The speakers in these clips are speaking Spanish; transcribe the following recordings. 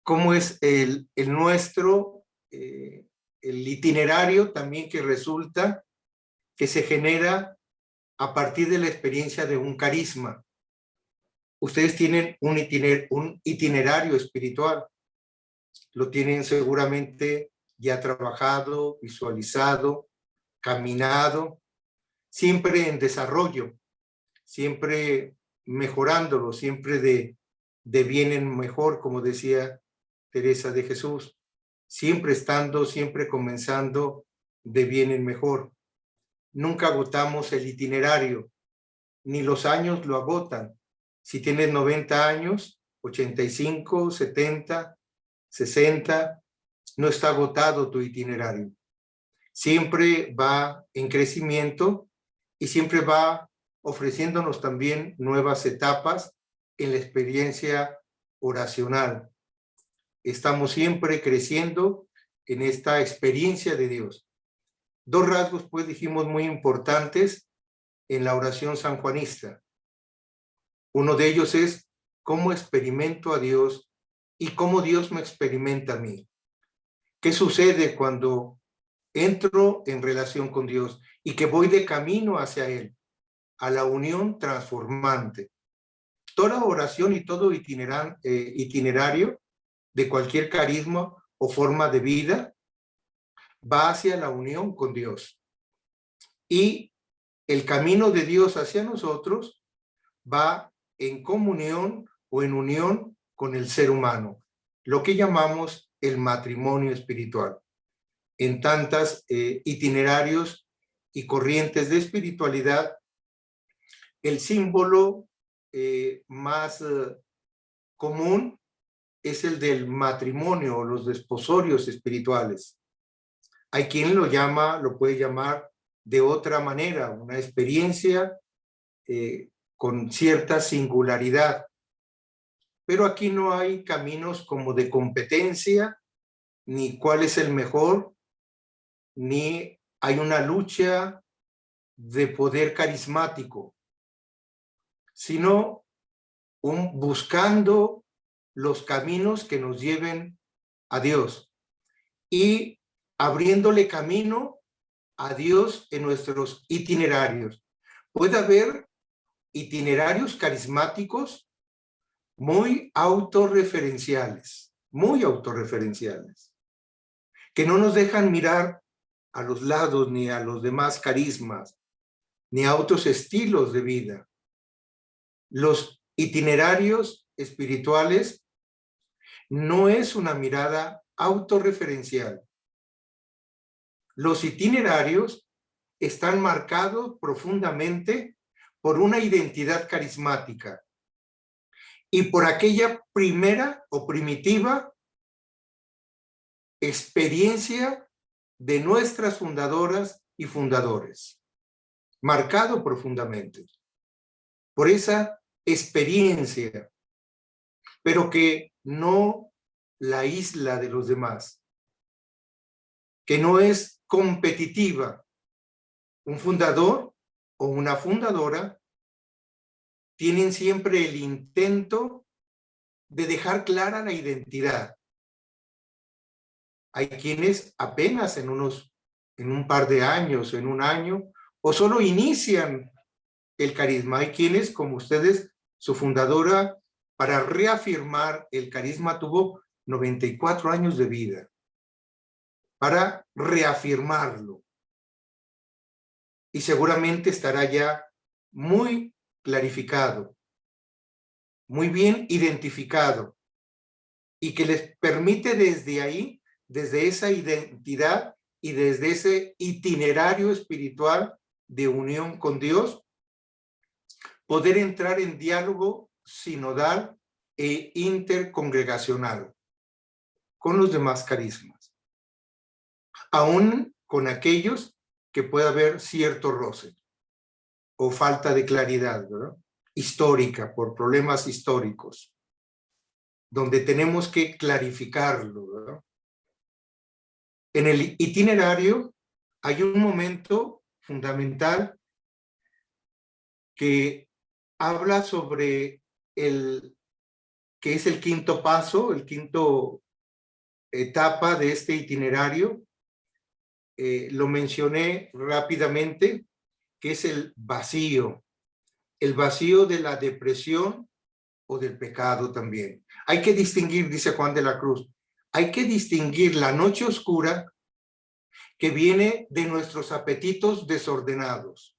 cómo es el nuestro, el itinerario también que resulta, que se genera a partir de la experiencia de un carisma. Ustedes tienen un itinerario espiritual, lo tienen seguramente ya trabajado, visualizado, caminado, siempre en desarrollo, siempre mejorándolo, siempre de bien en mejor, como decía Teresa de Jesús, siempre estando, siempre comenzando de bien en mejor. Nunca agotamos el itinerario, ni los años lo agotan. Si tienes 90 años, 85, 70, 60, no está agotado tu itinerario. Siempre va en crecimiento y siempre va ofreciéndonos también nuevas etapas en la experiencia oracional. Estamos siempre creciendo en esta experiencia de Dios. Dos rasgos, pues, dijimos muy importantes en la oración sanjuanista. Uno de ellos es cómo experimento a Dios y cómo Dios me experimenta a mí. ¿Qué sucede cuando entro en relación con Dios y que voy de camino hacia Él, a la unión transformante? Toda oración y todo itinerario de cualquier carisma o forma de vida va hacia la unión con Dios. Y el camino de Dios hacia nosotros va en comunión o en unión con el ser humano, lo que llamamos el matrimonio espiritual. En tantas itinerarios y corrientes de espiritualidad, el símbolo más común es el del matrimonio o los desposorios espirituales. Hay quien lo puede llamar de otra manera, una experiencia con cierta singularidad. Pero aquí no hay caminos como de competencia, ni cuál es el mejor, ni hay una lucha de poder carismático, sino buscando los caminos que nos lleven a Dios y abriéndole camino a Dios en nuestros itinerarios. Puede haber itinerarios carismáticos muy autorreferenciales, que no nos dejan mirar a los lados ni a los demás carismas, ni a otros estilos de vida. Los itinerarios espirituales no es una mirada autorreferencial. Los itinerarios están marcados profundamente por una identidad carismática y por aquella primera o primitiva experiencia de nuestras fundadoras y fundadores, marcado profundamente por esa experiencia, pero que no la aísla de los demás, que no es competitiva. Un fundador o una fundadora tienen siempre el intento de dejar clara la identidad. Hay quienes apenas en un par de años, en un año, o solo inician el carisma. Hay quienes, como ustedes, su fundadora, para reafirmar el carisma, tuvo 94 años de vida, para reafirmarlo. Y seguramente estará ya muy clarificado, muy bien identificado, y que les permite desde ahí, desde esa identidad y desde ese itinerario espiritual de unión con Dios, poder entrar en diálogo sinodal e intercongregacional con los demás carismas, aún con aquellos que pueda haber cierto roce o falta de claridad, ¿verdad? Histórica, por problemas históricos, donde tenemos que clarificarlo, ¿verdad? En el itinerario hay un momento fundamental que habla sobre que que es el quinto paso, el quinto etapa de este itinerario. Lo mencioné rápidamente, que es el vacío de la depresión o del pecado también. Hay que distinguir, dice Juan de la Cruz, hay que distinguir la noche oscura que viene de nuestros apetitos desordenados.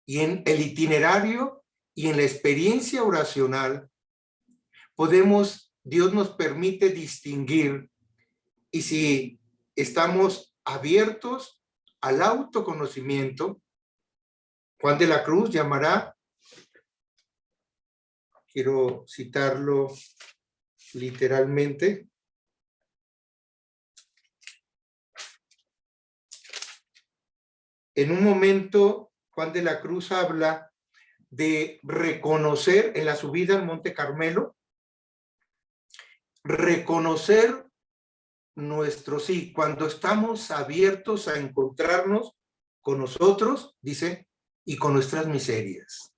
Y en el itinerario y en la experiencia oracional Dios nos permite distinguir, y si estamos abiertos al autoconocimiento, Juan de la Cruz llamará, quiero citarlo literalmente, en un momento Juan de la Cruz habla de reconocer en la subida al Monte Carmelo, reconocer nuestro sí, cuando estamos abiertos a encontrarnos con nosotros, dice, y con nuestras miserias.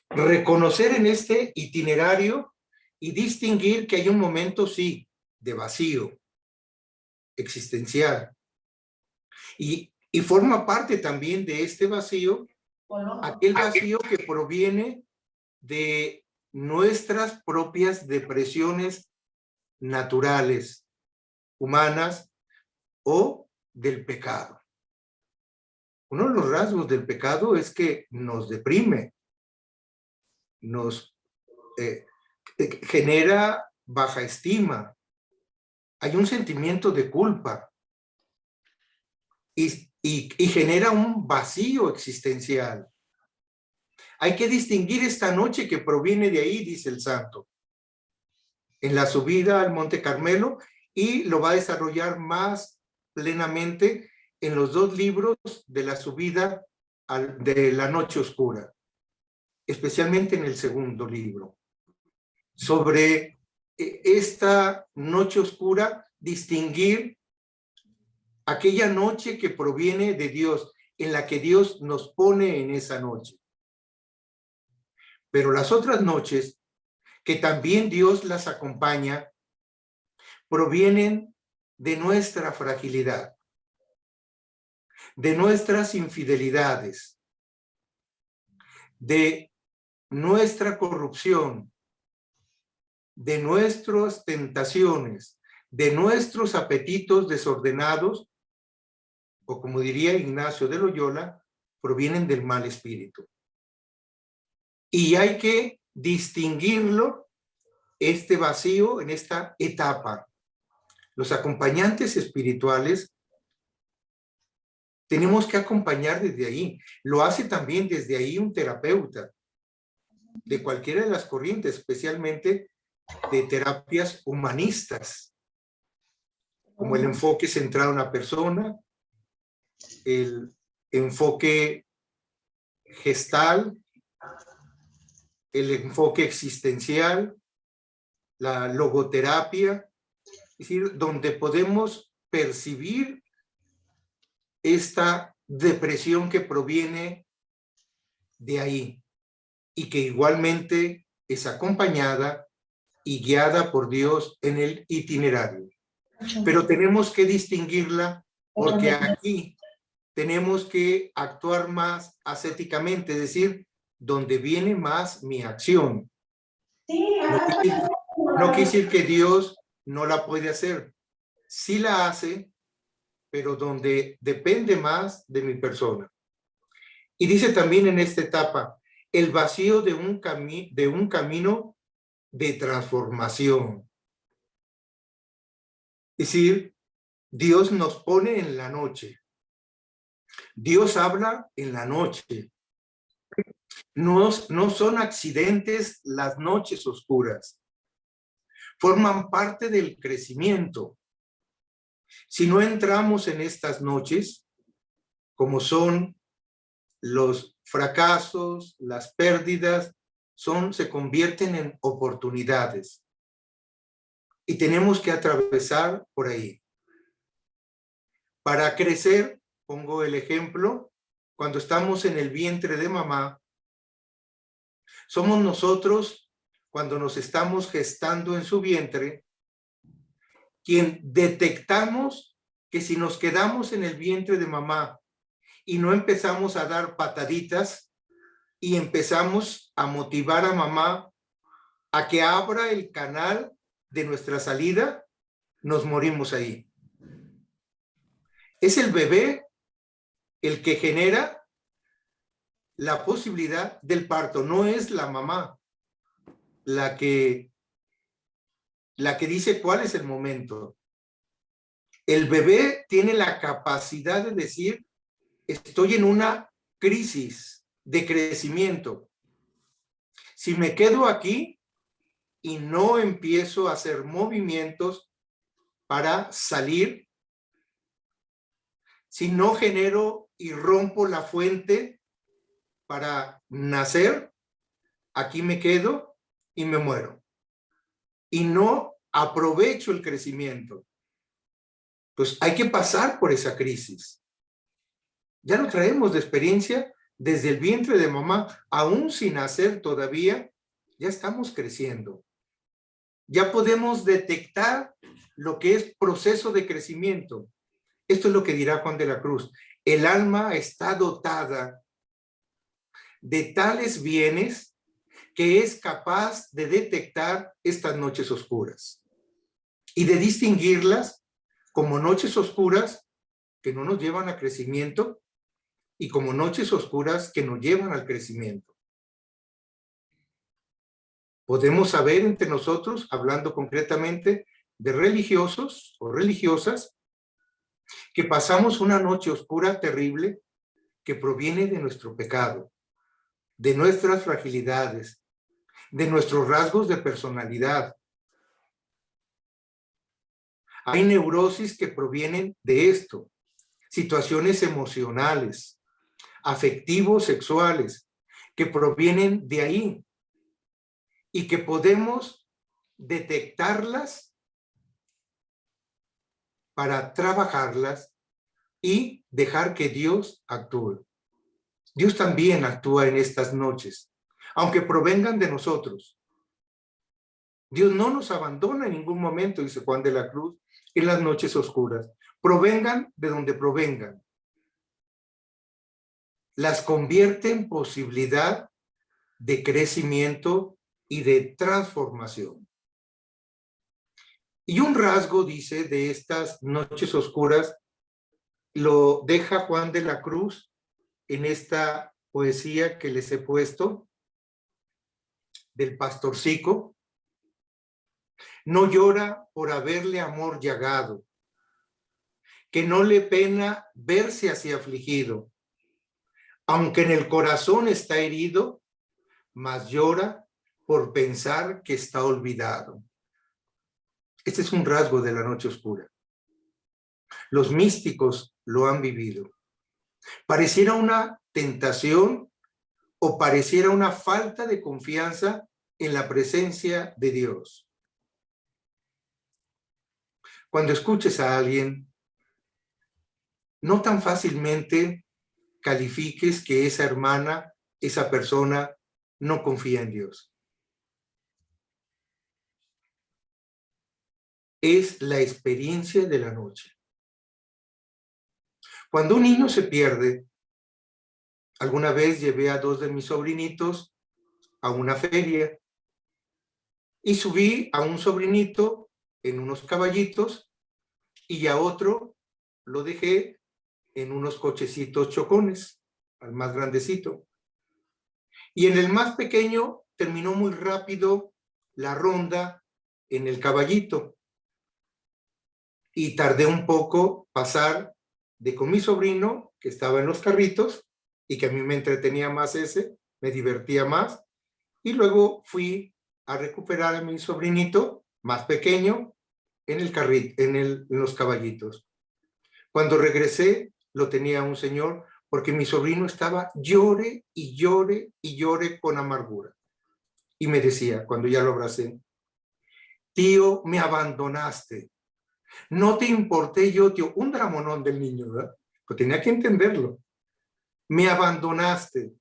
Reconocer en este itinerario y distinguir que hay un momento, sí, de vacío existencial. Y forma parte también de este vacío, aquel vacío que proviene de nuestras propias depresiones naturales, humanas o del pecado. Uno de los rasgos del pecado es que nos deprime, nos genera baja estima, hay un sentimiento de culpa y genera un vacío existencial. Hay que distinguir esta noche que proviene de ahí, dice el santo, en la subida al Monte Carmelo, y lo va a desarrollar más plenamente en los dos libros de la subida de la noche oscura, especialmente en el segundo libro. Sobre esta noche oscura, distinguir aquella noche que proviene de Dios, en la que Dios nos pone en esa noche. Pero las otras noches, que también Dios las acompaña, provienen de nuestra fragilidad, de nuestras infidelidades, de nuestra corrupción, de nuestras tentaciones, de nuestros apetitos desordenados, o como diría Ignacio de Loyola, provienen del mal espíritu. Y hay que distinguirlo, este vacío, en esta etapa. Los acompañantes espirituales tenemos que acompañar desde ahí. Lo hace también desde ahí un terapeuta de cualquiera de las corrientes, especialmente de terapias humanistas, como el enfoque centrado en la persona, el enfoque gestal, el enfoque existencial, la logoterapia, es decir, donde podemos percibir esta depresión que proviene de ahí y que igualmente es acompañada y guiada por Dios en el itinerario. Pero tenemos que distinguirla porque aquí tenemos que actuar más ascéticamente, es decir, donde viene más mi acción. No quiere decir que Dios no la puede hacer. Sí la hace, pero donde depende más de mi persona. Y dice también en esta etapa, el vacío de un camino de transformación. Es decir, Dios nos pone en la noche. Dios habla en la noche. No son accidentes las noches oscuras. Forman parte del crecimiento. Si no entramos en estas noches, como son los fracasos, las pérdidas, se convierten en oportunidades. Y tenemos que atravesar por ahí. Para crecer, pongo el ejemplo, cuando estamos en el vientre de mamá, somos nosotros cuando nos estamos gestando en su vientre, quien detectamos que si nos quedamos en el vientre de mamá y no empezamos a dar pataditas y empezamos a motivar a mamá a que abra el canal de nuestra salida, nos morimos ahí. Es el bebé el que genera la posibilidad del parto, no es la mamá la que dice cuál es el momento. El bebé tiene la capacidad de decir, estoy en una crisis de crecimiento. Si me quedo aquí y no empiezo a hacer movimientos para salir, si no genero y rompo la fuente para nacer, aquí me quedo y me muero. Y no aprovecho el crecimiento. Pues hay que pasar por esa crisis. Ya lo traemos de experiencia desde el vientre de mamá, aún sin nacer todavía, ya estamos creciendo. Ya podemos detectar lo que es proceso de crecimiento. Esto es lo que dirá Juan de la Cruz. El alma está dotada de tales bienes que es capaz de detectar estas noches oscuras y de distinguirlas como noches oscuras que no nos llevan a crecimiento y como noches oscuras que nos llevan al crecimiento. Podemos saber entre nosotros, hablando concretamente de religiosos o religiosas, que pasamos una noche oscura terrible que proviene de nuestro pecado, de nuestras fragilidades, de nuestros rasgos de personalidad. Hay neurosis que provienen de esto, situaciones emocionales, afectivos, sexuales, que provienen de ahí y que podemos detectarlas para trabajarlas y dejar que Dios actúe. Dios también actúa en estas noches, aunque provengan de nosotros. Dios no nos abandona en ningún momento, dice Juan de la Cruz, en las noches oscuras. Provengan de donde provengan. Las convierte en posibilidad de crecimiento y de transformación. Y un rasgo, dice, de estas noches oscuras, lo deja Juan de la Cruz en esta poesía que les he puesto, del pastorcico. No llora por haberle amor llagado, que no le pena verse así afligido, aunque en el corazón está herido, mas llora por pensar que está olvidado. Este es un rasgo de la noche oscura. Los místicos lo han vivido. Pareciera una tentación o pareciera una falta de confianza en la presencia de Dios. Cuando escuches a alguien, no tan fácilmente califiques que esa hermana, esa persona, no confía en Dios. Es la experiencia de la noche. Cuando un niño se pierde, alguna vez llevé a 2 de mis sobrinitos a una feria y subí a un sobrinito en unos caballitos y a otro lo dejé en unos cochecitos chocones, al más grandecito. Y en el más pequeño terminó muy rápido la ronda en el caballito. Y tardé un poco pasar de con mi sobrino, que estaba en los carritos, y que a mí me entretenía más ese, me divertía más. Y luego fui a recuperar a mi sobrinito más pequeño en el carrito, en los caballitos. Cuando regresé, lo tenía un señor, porque mi sobrino estaba llore y llore y llore con amargura. Y me decía, cuando ya lo abracé, tío, me abandonaste. No te importé yo, tío. Un dramonón del niño, ¿verdad? Pues tenía que entenderlo. Me abandonaste.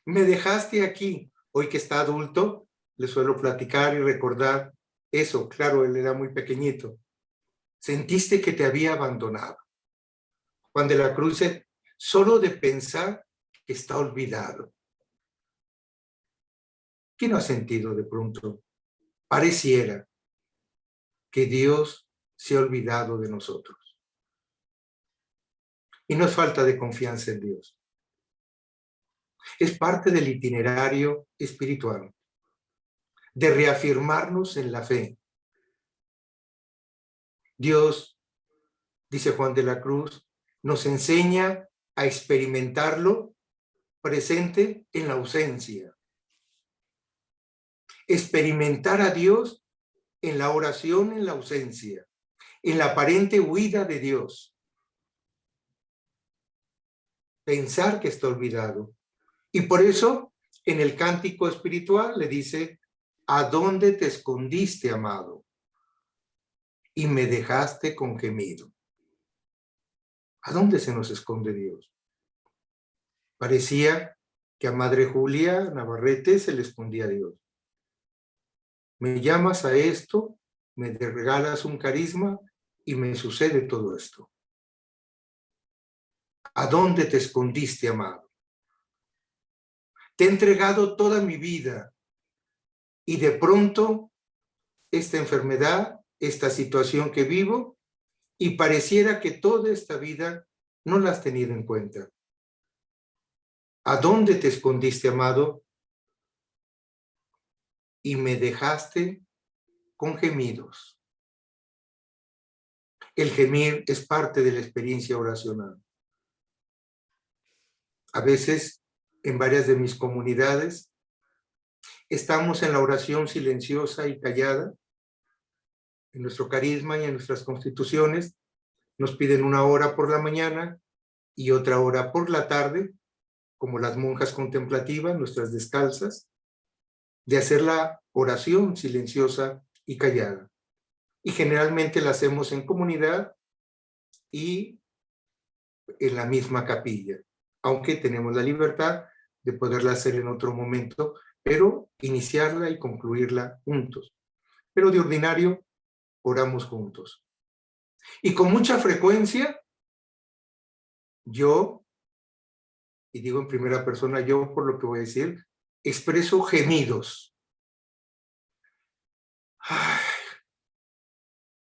Me dejaste aquí. Hoy que está adulto, le suelo platicar y recordar eso. Claro, él era muy pequeñito. Sentiste que te había abandonado. Juan de la Cruz, solo de pensar que está olvidado. ¿Quién no ha sentido de pronto? Pareciera que Dios se ha olvidado de nosotros. Y no es falta de confianza en Dios. Es parte del itinerario espiritual, de reafirmarnos en la fe. Dios, dice Juan de la Cruz, nos enseña a experimentarlo presente en la ausencia. Experimentar a Dios en la oración en la ausencia, en la aparente huida de Dios. Pensar que está olvidado. Y por eso, en el cántico espiritual le dice, ¿a dónde te escondiste, amado? Y me dejaste con gemido. ¿A dónde se nos esconde Dios? Parecía que a Madre Julia Navarrete se le escondía a Dios. Me llamas a esto, me regalas un carisma y me sucede todo esto. ¿A dónde te escondiste, amado? Te he entregado toda mi vida y de pronto esta enfermedad, esta situación que vivo, y pareciera que toda esta vida no la has tenido en cuenta. ¿A dónde te escondiste, amado? Y me dejaste con gemidos. El gemir es parte de la experiencia oracional. A veces, en varias de mis comunidades, estamos en la oración silenciosa y callada. En nuestro carisma y en nuestras constituciones nos piden una hora por la mañana y otra hora por la tarde, como las monjas contemplativas, nuestras descalzas, de hacer la oración silenciosa y callada. Y generalmente la hacemos en comunidad y en la misma capilla, aunque tenemos la libertad de poderla hacer en otro momento, pero iniciarla y concluirla juntos. Pero de ordinario, oramos juntos. Y con mucha frecuencia, yo, y digo en primera persona yo por lo que voy a decir, expreso gemidos. Ay,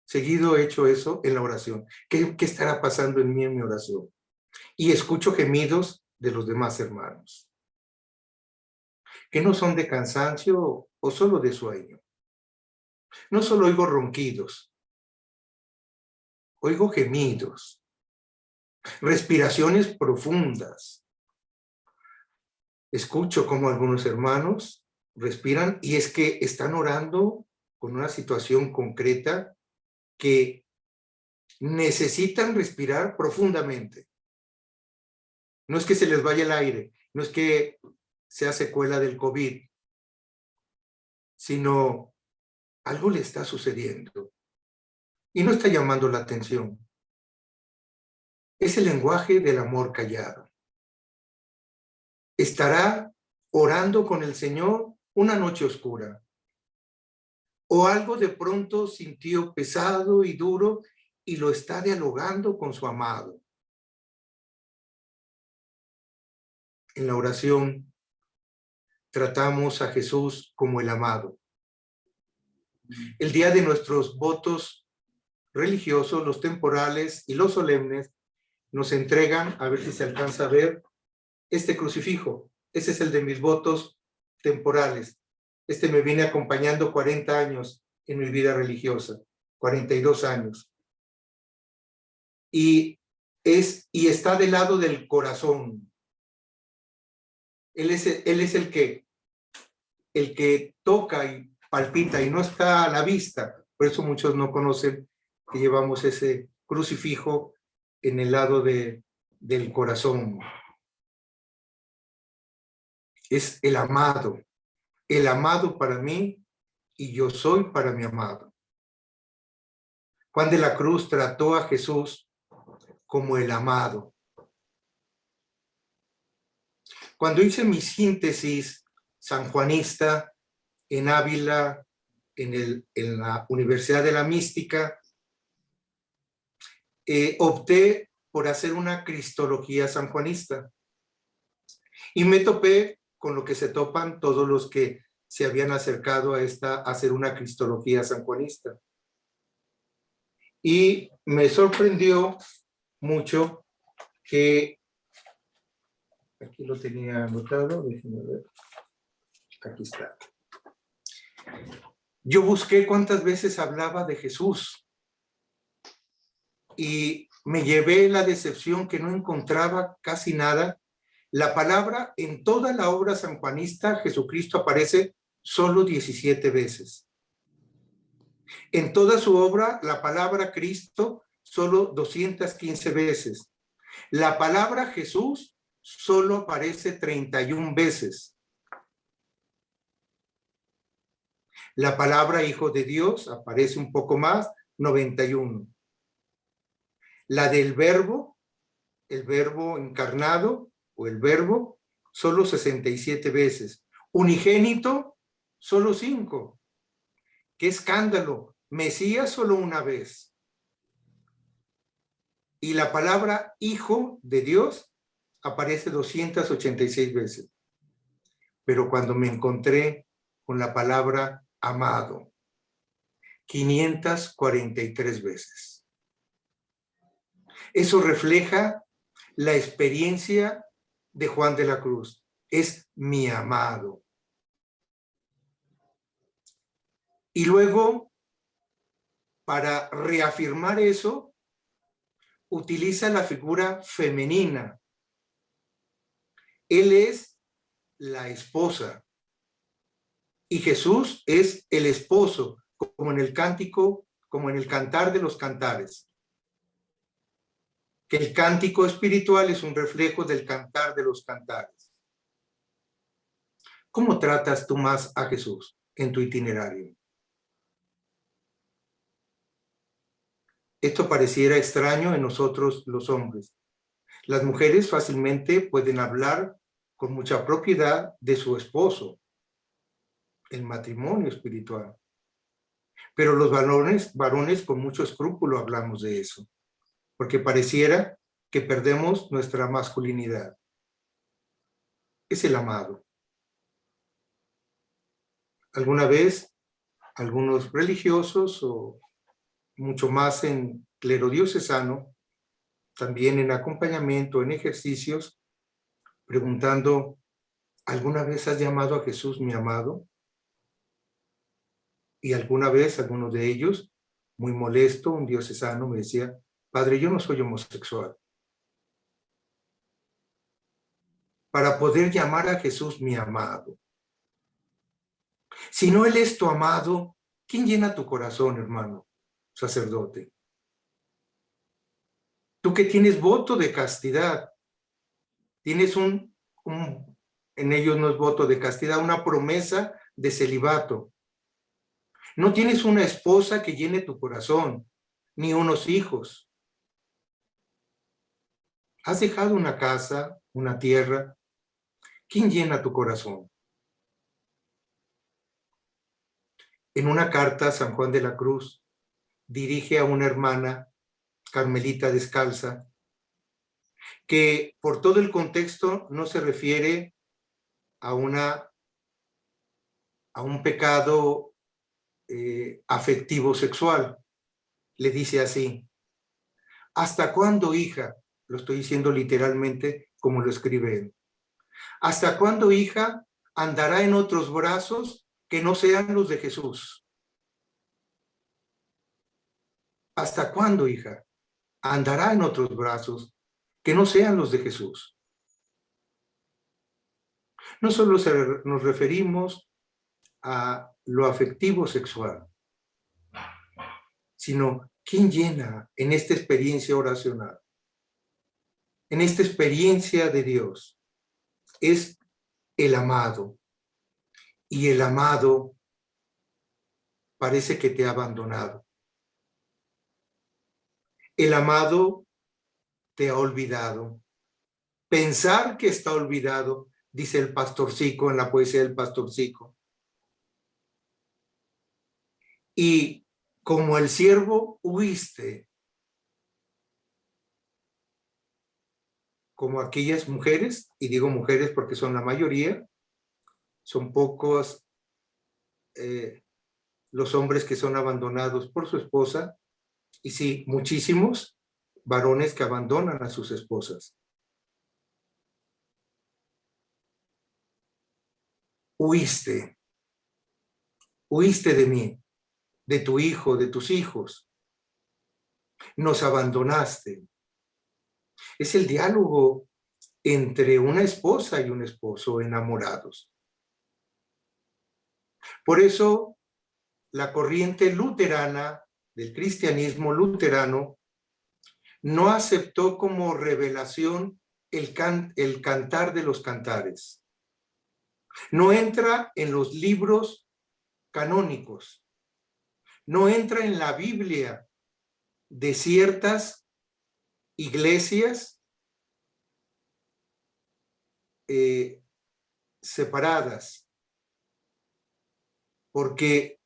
seguido he hecho eso en la oración. ¿Qué estará pasando en mí en mi oración? Y escucho gemidos de los demás hermanos, que no son de cansancio o solo de sueño. No solo oigo ronquidos, oigo gemidos, respiraciones profundas. Escucho cómo algunos hermanos respiran y es que están orando con una situación concreta que necesitan respirar profundamente. No es que se les vaya el aire, no es que sea secuela del COVID, sino algo le está sucediendo y no está llamando la atención. Es el lenguaje del amor callado. Estará orando con el Señor una noche oscura. O algo de pronto sintió pesado y duro y lo está dialogando con su amado. En la oración tratamos a Jesús como el amado. El día de nuestros votos religiosos, los temporales y los solemnes, nos entregan, a ver si se alcanza a ver, este crucifijo. Ese es el de mis votos temporales. Este me viene acompañando 40 años en mi vida religiosa, 42 años. Y está del lado del corazón. Él es el que toca y palpita y no está a la vista. Por eso muchos no conocen que llevamos ese crucifijo en el lado del corazón. Es el amado para mí y yo soy para mi amado. Juan de la Cruz trató a Jesús como el amado. Cuando hice mi síntesis sanjuanista, en Ávila, en la Universidad de la Mística, opté por hacer una cristología sanjuanista y me topé con lo que se topan todos los que se habían acercado a hacer una cristología sanjuanista. Y me sorprendió mucho que, aquí lo tenía anotado, déjenme ver, aquí está. Yo busqué cuántas veces hablaba de Jesús y me llevé la decepción que no encontraba casi nada. La palabra en toda la obra sanjuanista, Jesucristo aparece solo 17 veces. En toda su obra, la palabra Cristo solo 215 veces. La palabra Jesús solo aparece 31 veces. La palabra Hijo de Dios aparece un poco más, 91. La del verbo, el verbo encarnado o el verbo, solo 67 veces. Unigénito, solo 5. ¡Qué escándalo! Mesías solo una vez. Y la palabra Hijo de Dios aparece 286 veces. Pero cuando me encontré con la palabra amado, 543 veces. Eso refleja la experiencia de Juan de la Cruz. Es mi amado. Y luego, para reafirmar eso, utiliza la figura femenina. Él es la esposa y Jesús es el esposo, como en el cántico, como en el cantar de los cantares. Que el cántico espiritual es un reflejo del cantar de los cantares. ¿Cómo tratas tú más a Jesús en tu itinerario? Esto pareciera extraño en nosotros los hombres. Las mujeres fácilmente pueden hablar con mucha propiedad de su esposo, el matrimonio espiritual. Pero los varones con mucho escrúpulo hablamos de eso, porque pareciera que perdemos nuestra masculinidad. Es el amado. Alguna vez, algunos religiosos o mucho más en clero diocesano, también en acompañamiento, en ejercicios, preguntando, ¿alguna vez has llamado a Jesús mi amado? Y alguna vez, alguno de ellos, muy molesto, un diocesano me decía, Padre, yo no soy homosexual. Para poder llamar a Jesús mi amado. Si no Él es tu amado, ¿quién llena tu corazón, hermano, sacerdote? Tú que tienes voto de castidad, tienes en ellos no es voto de castidad, una promesa de celibato. No tienes una esposa que llene tu corazón, ni unos hijos. Has dejado una casa, una tierra. ¿Quién llena tu corazón? En una carta, San Juan de la Cruz dirige a una hermana carmelita descalza, que por todo el contexto no se refiere a un pecado afectivo sexual. Le dice así, ¿hasta cuándo, hija? Lo estoy diciendo literalmente como lo escribe él. ¿Hasta cuándo, hija, andará en otros brazos que no sean los de Jesús? ¿Hasta cuándo, hija, andará en otros brazos que no sean los de Jesús? No solo nos referimos a lo afectivo sexual, sino ¿quién llena en esta experiencia oracional? En esta experiencia de Dios es el amado, y el amado parece que te ha abandonado. El amado te ha olvidado. Pensar que está olvidado, dice el pastorcico en la poesía del pastorcico. Y como el siervo huiste, como aquellas mujeres, y digo mujeres porque son la mayoría, son pocos los hombres que son abandonados por su esposa, y sí, muchísimos varones que abandonan a sus esposas. Huiste de mí, de tu hijo, de tus hijos. Nos abandonaste. Es el diálogo entre una esposa y un esposo enamorados. Por eso, la corriente luterana del cristianismo luterano no aceptó como revelación el cantar de los cantares. No entra en los libros canónicos. No entra en la Biblia de ciertas iglesias separadas. Porque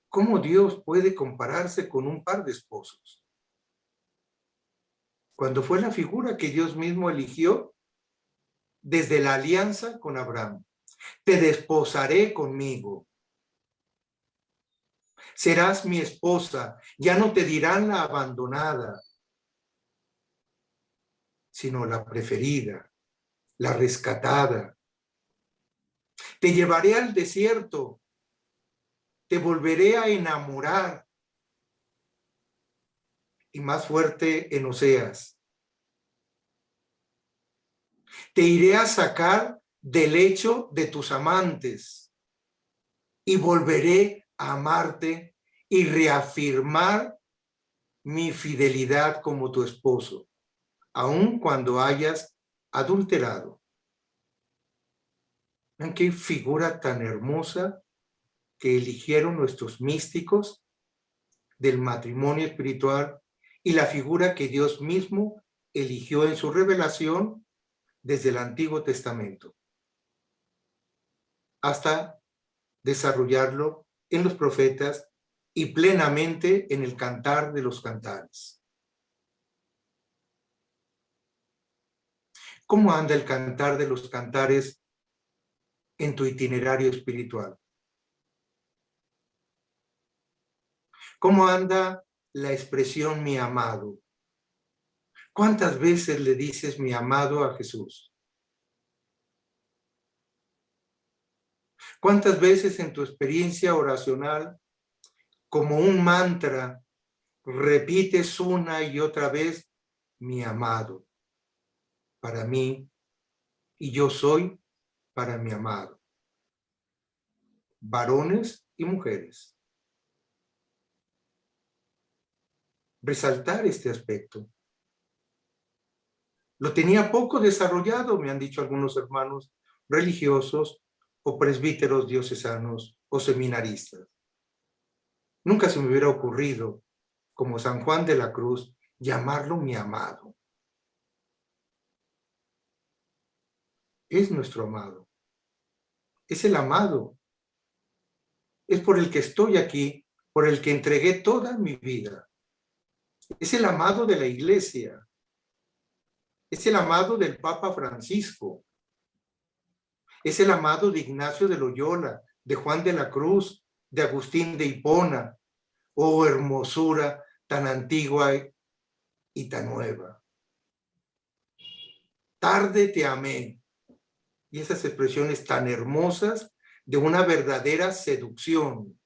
¿cómo Dios puede compararse con un par de esposos? Cuando fue la figura que Dios mismo eligió desde la alianza con Abraham. Te desposaré conmigo. Serás mi esposa. Ya no te dirán la abandonada, sino la preferida, la rescatada. Te llevaré al desierto. Te volveré a enamorar. Y más fuerte en Oseas. Te iré a sacar del lecho de tus amantes y volveré a amarte y reafirmar mi fidelidad como tu esposo, aun cuando hayas adulterado. ¿En qué figura tan hermosa que eligieron nuestros místicos del matrimonio espiritual y la figura que Dios mismo eligió en su revelación desde el Antiguo Testamento hasta desarrollarlo en los profetas y plenamente en el cantar de los cantares? ¿Cómo anda el cantar de los cantares en tu itinerario espiritual? ¿Cómo anda la expresión mi amado? ¿Cuántas veces le dices mi amado a Jesús? ¿Cuántas veces en tu experiencia oracional, como un mantra, repites una y otra vez mi amado para mí y yo soy para mi amado? Varones y mujeres. Resaltar este aspecto. Lo tenía poco desarrollado, me han dicho algunos hermanos religiosos o presbíteros diocesanos o seminaristas. Nunca se me hubiera ocurrido, como San Juan de la Cruz, llamarlo mi amado. Es nuestro amado. Es el amado. Es por el que estoy aquí, por el que entregué toda mi vida. Es el amado de la Iglesia. Es el amado del Papa Francisco. Es el amado de Ignacio de Loyola, de Juan de la Cruz, de Agustín de Hipona. Oh, hermosura tan antigua y tan nueva. Tarde te amé. Y esas expresiones tan hermosas de una verdadera seducción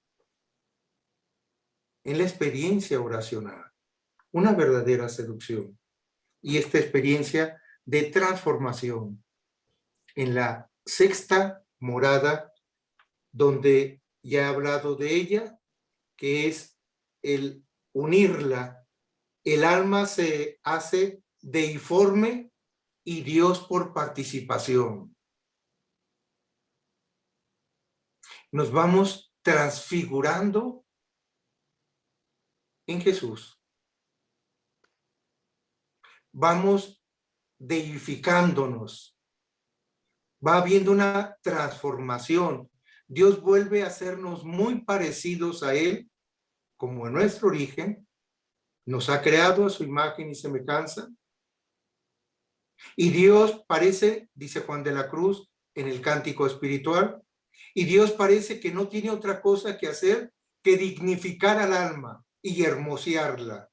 en la experiencia oracional. Una verdadera seducción. Y esta experiencia de transformación en la sexta morada, donde ya he hablado de ella, que es el unirla. El alma se hace deiforme y Dios por participación. Nos vamos transfigurando en Jesús. Vamos deificándonos. Va habiendo una transformación. Dios vuelve a hacernos muy parecidos a Él, como en nuestro origen, nos ha creado a su imagen y semejanza, y Dios parece, dice Juan de la Cruz en el Cántico Espiritual, y Dios parece que no tiene otra cosa que hacer que dignificar al alma y hermosearla.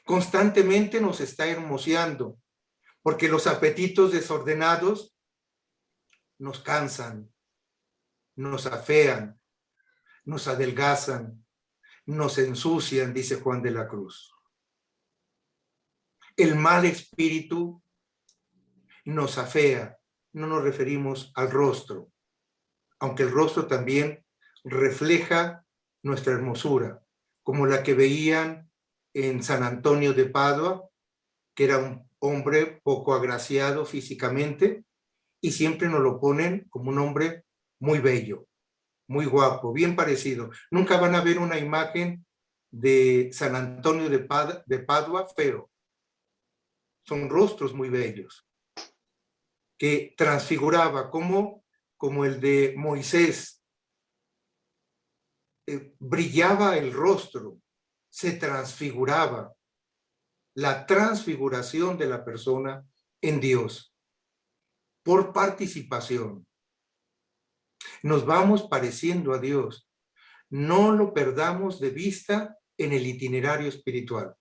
Constantemente nos está hermoseando, porque los apetitos desordenados nos cansan, nos afean, nos adelgazan, nos ensucian, dice Juan de la Cruz. El mal espíritu nos afea, no nos referimos al rostro, aunque el rostro también refleja nuestra hermosura, como la que veían en San Antonio de Padua, que era un hombre poco agraciado físicamente, y siempre nos lo ponen como un hombre muy bello, muy guapo, bien parecido. Nunca van a ver una imagen de San Antonio de Padua feo. Son rostros muy bellos, que transfiguraba como el de Moisés. Brillaba el rostro, se transfiguraba. La transfiguración de la persona en Dios, por participación. Nos vamos pareciendo a Dios. No lo perdamos de vista en el itinerario espiritual.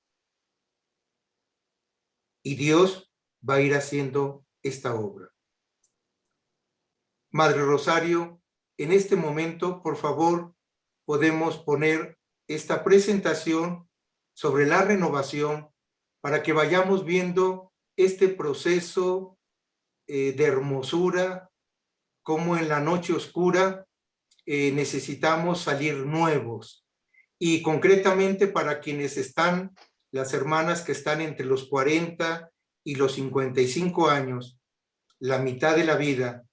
Y Dios va a ir haciendo esta obra. Madre Rosario, en este momento, por favor, podemos poner esta presentación sobre la renovación para que vayamos viendo este proceso de hermosura, como en la noche oscura necesitamos salir nuevos. Y concretamente para quienes están, las hermanas que están entre los 40 y los 55 años, la mitad de la vida,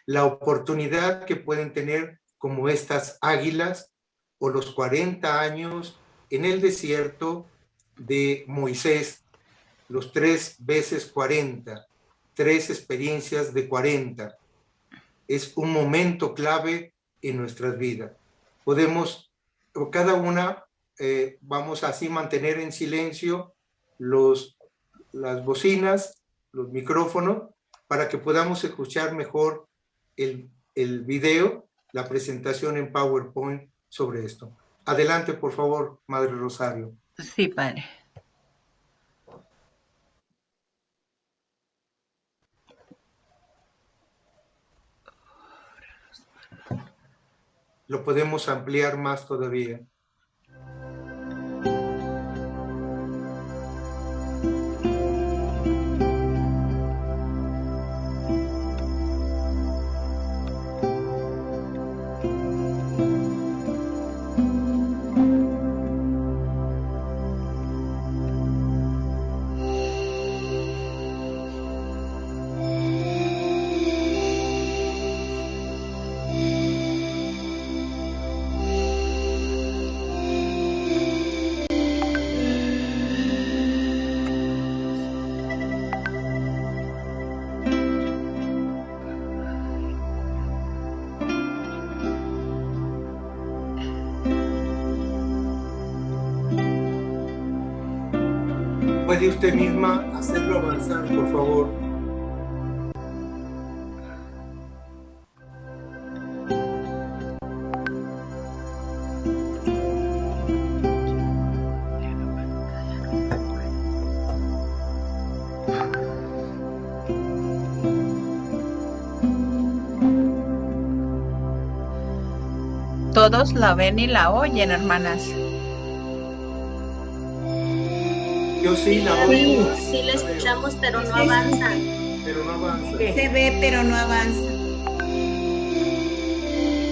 la oportunidad que pueden tener como estas águilas, o los 40 años en el desierto de Moisés, los 3 veces 40, 3 experiencias de 40. Es un momento clave en nuestras vidas. Podemos, cada una, vamos así mantener en silencio las bocinas, los micrófonos, para que podamos escuchar mejor el video, la presentación en PowerPoint sobre esto. Adelante, por favor, Madre Rosario. Sí, padre. Lo podemos ampliar más todavía. ¿Puede usted misma hacerlo avanzar, por favor? Todos la ven y la oyen, hermanas. Yo sí la Sí, oigo. sí la escuchamos, pero no avanza. Pero no avanza. Se ve, pero no avanza.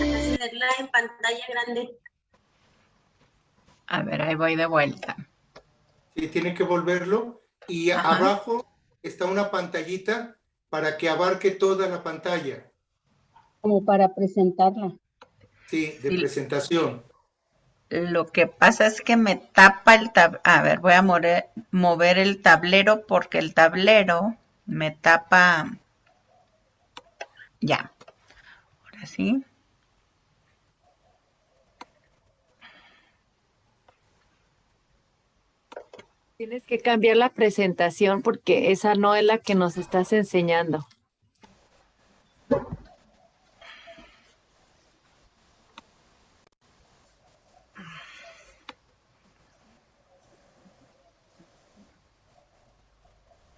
Hacerla en pantalla grande. A ver, ahí voy de vuelta. Sí, tiene que volverlo. Y Ajá. abajo está una pantallita para que abarque toda la pantalla. Como para presentarla. Sí, de Sí. presentación. Lo que pasa es que me tapa el tablero. A ver, voy a mover el tablero porque el tablero me tapa. Ya. Así. Tienes que cambiar la presentación porque esa no es la que nos estás enseñando.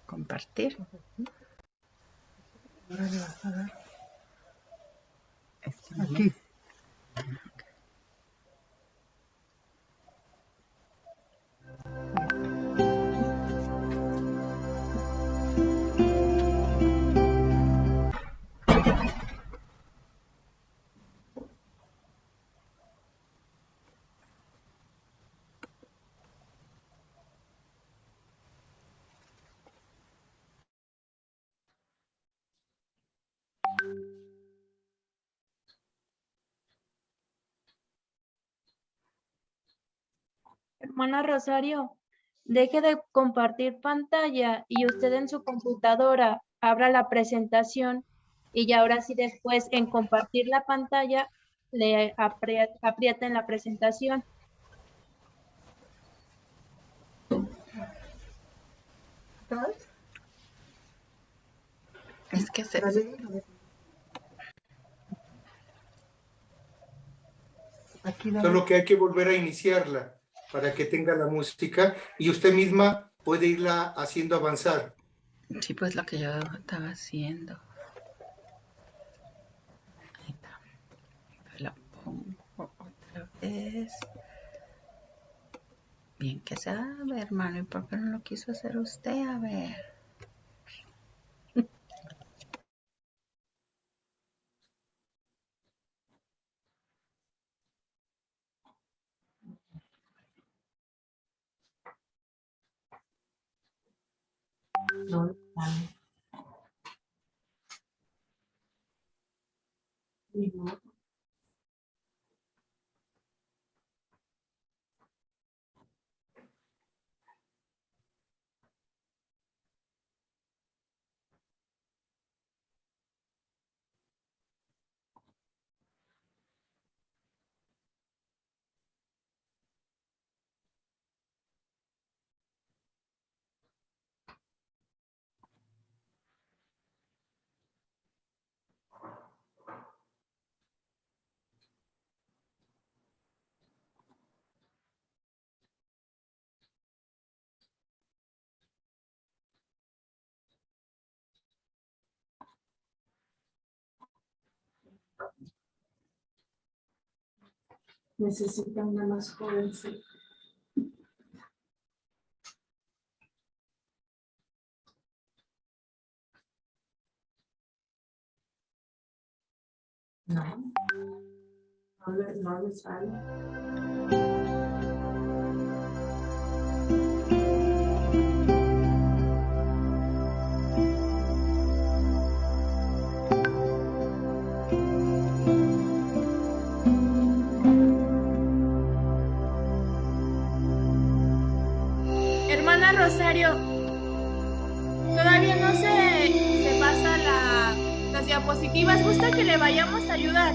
Compartir. Aquí. Hermana Rosario, deje de compartir pantalla y usted en su computadora abra la presentación y ya ahora sí después en compartir la pantalla le aprieta en la presentación. Es que se... Solo que hay que volver a iniciarla para que tenga la música y usted misma puede irla haciendo avanzar. Sí, pues lo que yo estaba haciendo. Ahí está. La pongo otra vez. Bien que sabe, hermano. ¿Y por qué no lo quiso hacer usted? A ver. Necesita una más joven, sí. No. No le sale. Hermana Rosario, todavía no se pasa las diapositivas. ¿Gusta que le vayamos a ayudar?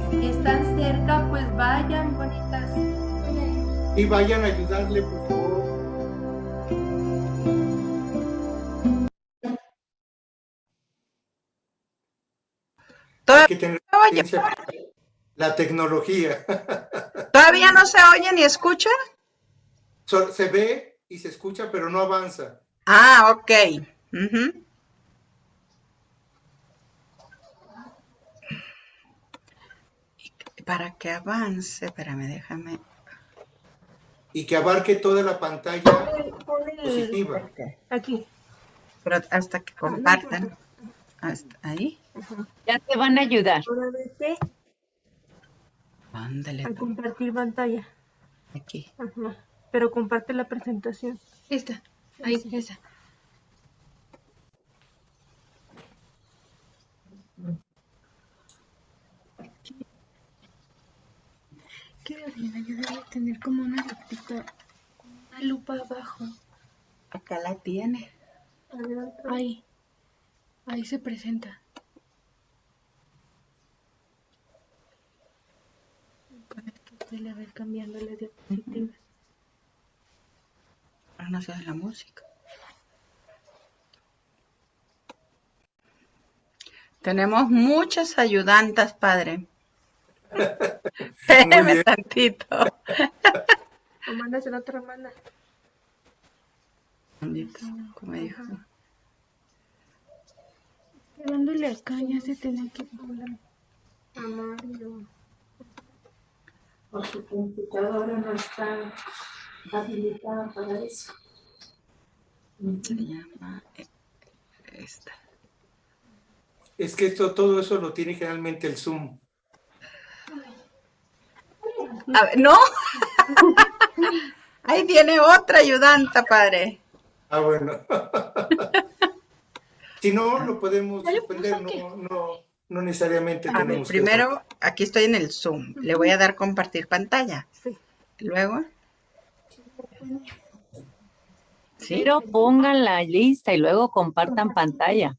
Si están cerca, pues vayan, bonitas. Y vayan a ayudarle, por favor. Hay que tener Oye, paciencia con la tecnología. ¿todavía no se oye ni escucha? Se ve y se escucha, pero no avanza. Ah, ok. Ujú. Para que avance, espérame, déjame. Y que abarque toda la pantalla positiva. Aquí. Pero hasta que compartan. Hasta ahí. Ya te van a ayudar. Ahora vete Ándale, a compartir pantalla. aquí. Ajá. Pero comparte la presentación. Esta. Ahí, esa. Que alguien ayudarle a tener como una lupita, una lupa abajo. Acá la tiene. Ahí. Ahí se presenta. Para que se le va a ir cambiando las diapositivas. Ahora no se oye la música. Tenemos muchas ayudantas, padre. Muy Espérame bien. tantito. O mandas en otra mano. ¿Cómo me dijo? Dándole acá ya se tiene que poner. Amarillo. O su computadora no está habilitada para eso. Se llama esta. Es que todo eso lo tiene generalmente el Zoom. A ver, no. Ahí viene otra ayudanta, padre. Ah, bueno. Si no, lo podemos suspender, no necesariamente A ver, tenemos que... primero, aquí estoy en el Zoom. Le voy a dar compartir pantalla. Sí. Luego. ¿Sí? Pero pongan la lista y luego compartan pantalla.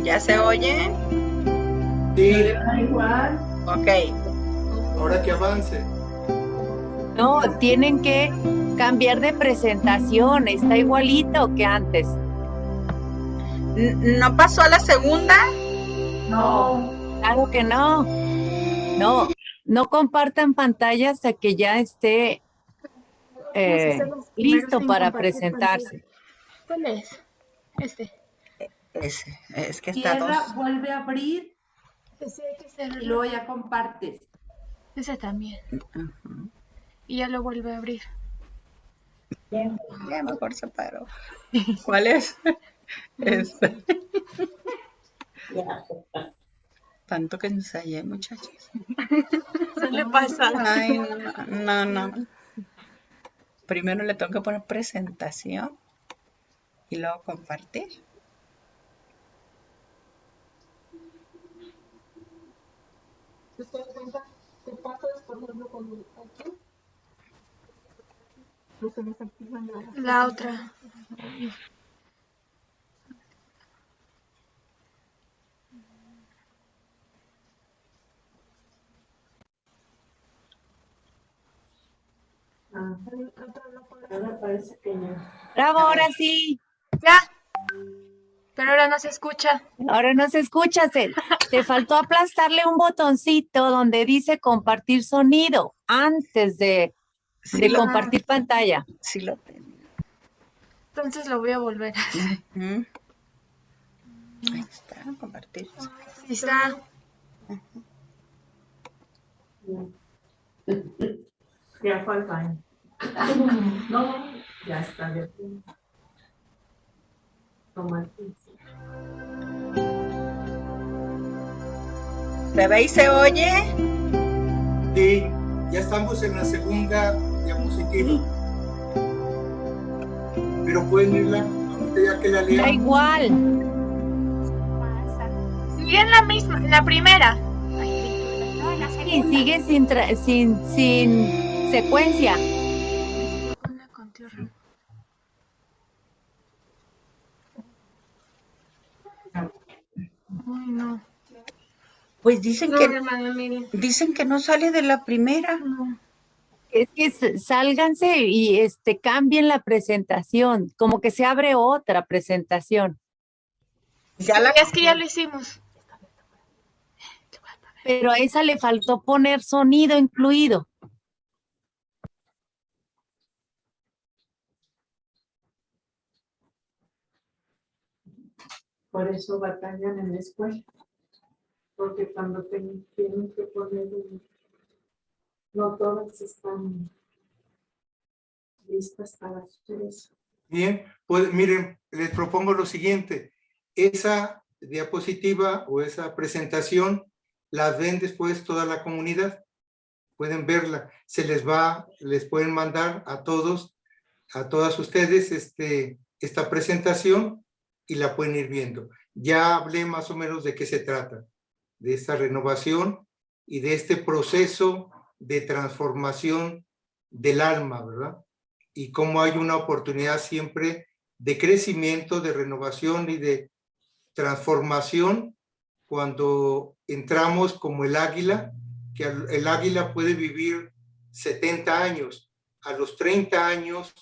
¿Ya se oye? Sí, Igual. Ok. ahora que avance. No, tienen que cambiar de presentación. Está igualito que antes. ¿No pasó a la segunda? No. Claro que no. No, no compartan pantalla hasta que ya esté listo para presentarse. ¿Cuál es? Este. Ese, es que está Cierra, dos. vuelve a abrir Ese hay que cerrar. y luego ya compartes. Ese también. Ujú. Y ya lo vuelve a abrir. Ya mejor se paró. ¿Cuál es? Este. Tanto que ensayé, muchachos. Se le pasa. Ay, no. Primero le tengo que poner presentación y luego compartir. ¿Te das cuenta? Te pasas, por ejemplo, con el aquí. No se desactiva la otra. Ahora parece que ya. Bravo, ahora sí. Ya. Pero ahora no se escucha. Ahora no se escucha, Cel. Te faltó aplastarle un botoncito donde dice compartir sonido antes de compartir pantalla. Sí lo tengo. Entonces lo voy a volver. Ujú. Ahí está, compartir. Ahí está. Ya fue al baño. No, ya está de acuerdo. Toma el tiempo. ¿Se ve y se oye? Sí, ya estamos en la segunda diapositiva. Pero pueden irla, ahorita ya que la Da lean. igual. Sigue en la misma, en la primera. Y sigue sin secuencia. Ay, no. Pues dicen No, que hermana, miren. dicen que no sale de la primera. No. Es que sálganse y cambien la presentación, como que se abre otra presentación. Ya la Es que ya lo hicimos. Pero a esa le faltó poner sonido incluido. Por eso batallan en la escuela. Porque cuando tienen que poner, no todas están listas para hacer eso. Bien, pues miren, les propongo lo siguiente. Esa diapositiva o esa presentación la ven después toda la comunidad. Pueden verla. Les pueden mandar a todos, a todas ustedes esta presentación y la pueden ir viendo. Ya hablé más o menos de qué se trata, de esta renovación y de este proceso de transformación del alma, ¿verdad? Y cómo hay una oportunidad siempre de crecimiento, de renovación y de transformación cuando entramos como el águila, que el águila puede vivir 70 años. A los 30 años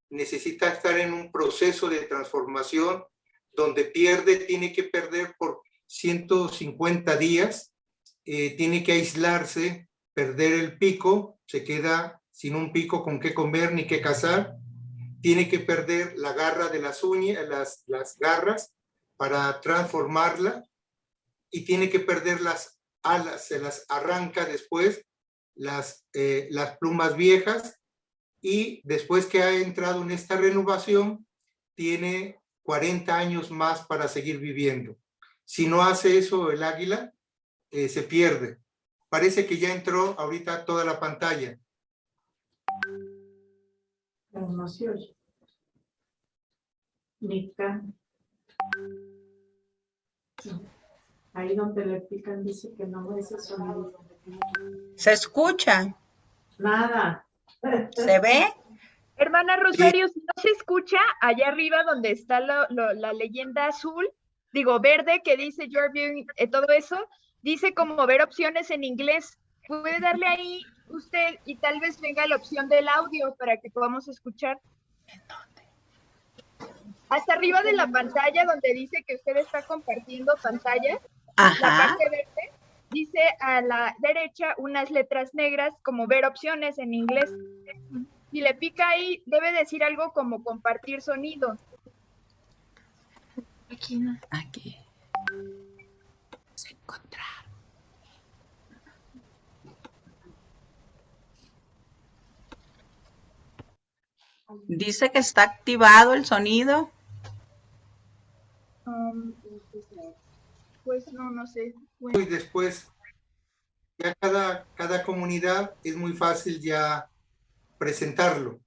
necesita estar en un proceso de transformación donde tiene que perder por 150 días, tiene que aislarse, perder el pico, se queda sin un pico con qué comer ni qué cazar, tiene que perder la garra de las uñas, las garras para transformarla, y tiene que perder las alas, se las arranca después, las plumas viejas, y después que ha entrado en esta renovación, tiene 40 años más para seguir viviendo. Si no hace eso el águila, se pierde. Parece que ya entró ahorita toda la pantalla. Pero no se oye. Nica. Ahí donde le pican dice que no es ese sonido. ¿Se escucha? Nada. ¿Se ve? Hermana Rosario, si no se escucha, allá arriba donde está la leyenda azul, digo verde, que dice Your Viewing, todo eso, dice como ver opciones en inglés. Puede darle ahí usted y tal vez venga la opción del audio para que podamos escuchar. ¿En dónde? Hasta arriba de la pantalla donde dice que usted está compartiendo pantalla, la Ajá. parte verde, dice a la derecha unas letras negras como ver opciones en inglés. Si le pica ahí, debe decir algo como compartir sonido. Aquí no. Aquí. Dice que está activado el sonido. Pues no sé. Bueno. Y después, ya cada comunidad es muy fácil ya presentarlo.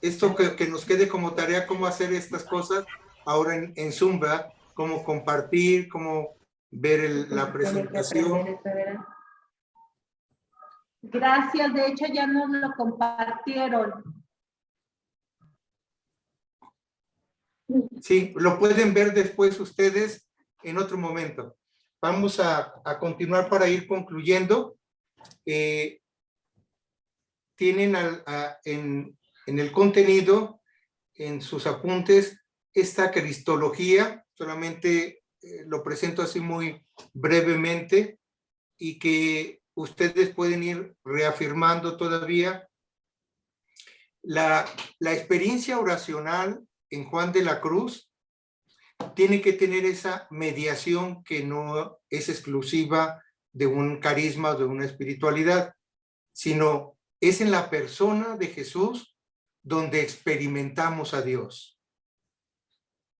Esto que nos quede como tarea, cómo hacer estas cosas ahora en Zoom, ¿verdad? Cómo compartir, cómo ver la presentación. Gracias, de hecho ya nos lo compartieron. Sí, lo pueden ver después ustedes en otro momento. Vamos a continuar para ir concluyendo. Tienen en el contenido, en sus apuntes, esta cristología, solamente lo presento así muy brevemente, y que ustedes pueden ir reafirmando todavía. La experiencia oracional en Juan de la Cruz tiene que tener esa mediación que no es exclusiva de un carisma o de una espiritualidad, sino es en la persona de Jesús donde experimentamos a Dios.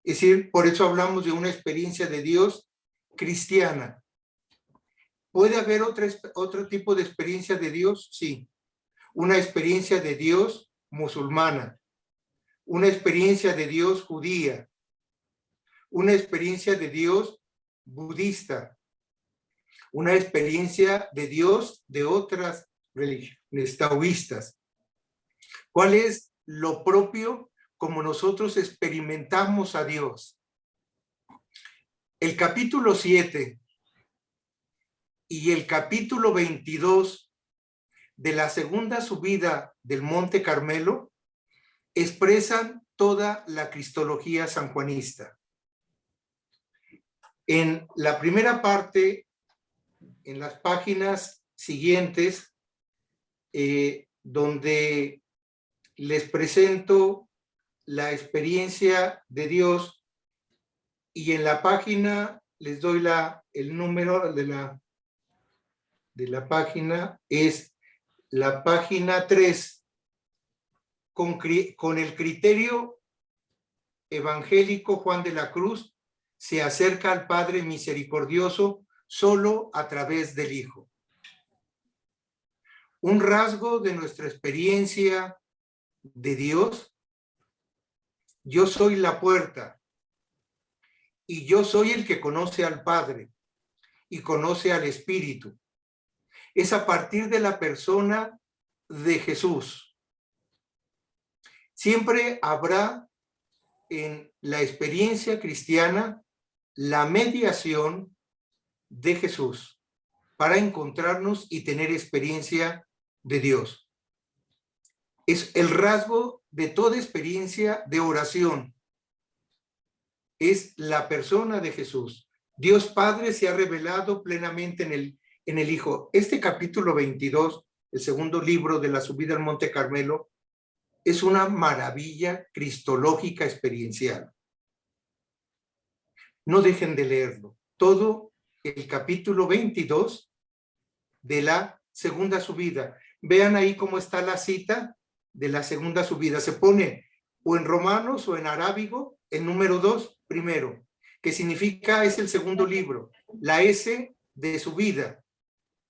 Es decir, por eso hablamos de una experiencia de Dios cristiana. ¿Puede haber otro tipo de experiencia de Dios? Sí. Una experiencia de Dios musulmana, una experiencia de Dios judía, una experiencia de Dios budista, una experiencia de Dios de otras religiones taoístas. ¿Cuál es lo propio como nosotros experimentamos a Dios? El capítulo 7 y el capítulo 22 de la segunda subida del Monte Carmelo expresan toda la cristología sanjuanista. En la primera parte, en las páginas siguientes, donde les presento la experiencia de Dios y en la página, les doy el número de la página, es la página 3, con el criterio evangélico. Juan de la Cruz se acerca al Padre misericordioso solo a través del Hijo. Un rasgo de nuestra experiencia de Dios: yo soy la puerta y yo soy el que conoce al Padre y conoce al Espíritu. Es a partir de la persona de Jesús. Siempre habrá en la experiencia cristiana la mediación de Jesús para encontrarnos y tener experiencia de Dios. Es el rasgo de toda experiencia de oración. Es la persona de Jesús. Dios Padre se ha revelado plenamente en el Hijo. Este capítulo 22, el segundo libro de la subida al Monte Carmelo, es una maravilla cristológica experiencial. No dejen de leerlo. Todo el capítulo 22 de la segunda subida. Vean ahí cómo está la cita de la segunda subida. Se pone o en romanos o en arábigo el número 2 primero, que significa es el segundo libro, la S de subida.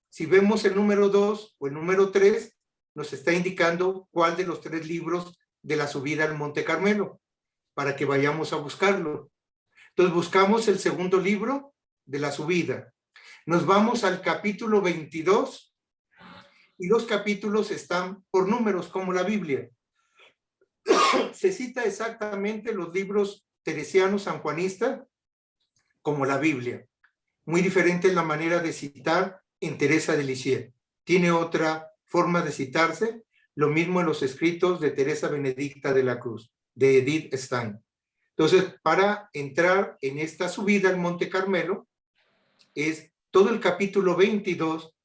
Si vemos el número 2 o el número 3, nos está indicando cuál de los 3 libros de la subida al Monte Carmelo, para que vayamos a buscarlo. Entonces buscamos el segundo libro de la subida. Nos vamos al capítulo 22 y los capítulos están por números como la Biblia. Se cita exactamente los libros teresianos sanjuanistas como la Biblia. Muy diferente es la manera de citar en Teresa de Lisieux. Tiene otra forma de citarse, lo mismo en los escritos de Teresa Benedicta de la Cruz, de Edith Stein. Entonces, para entrar en esta subida al Monte Carmelo, es todo el capítulo 22,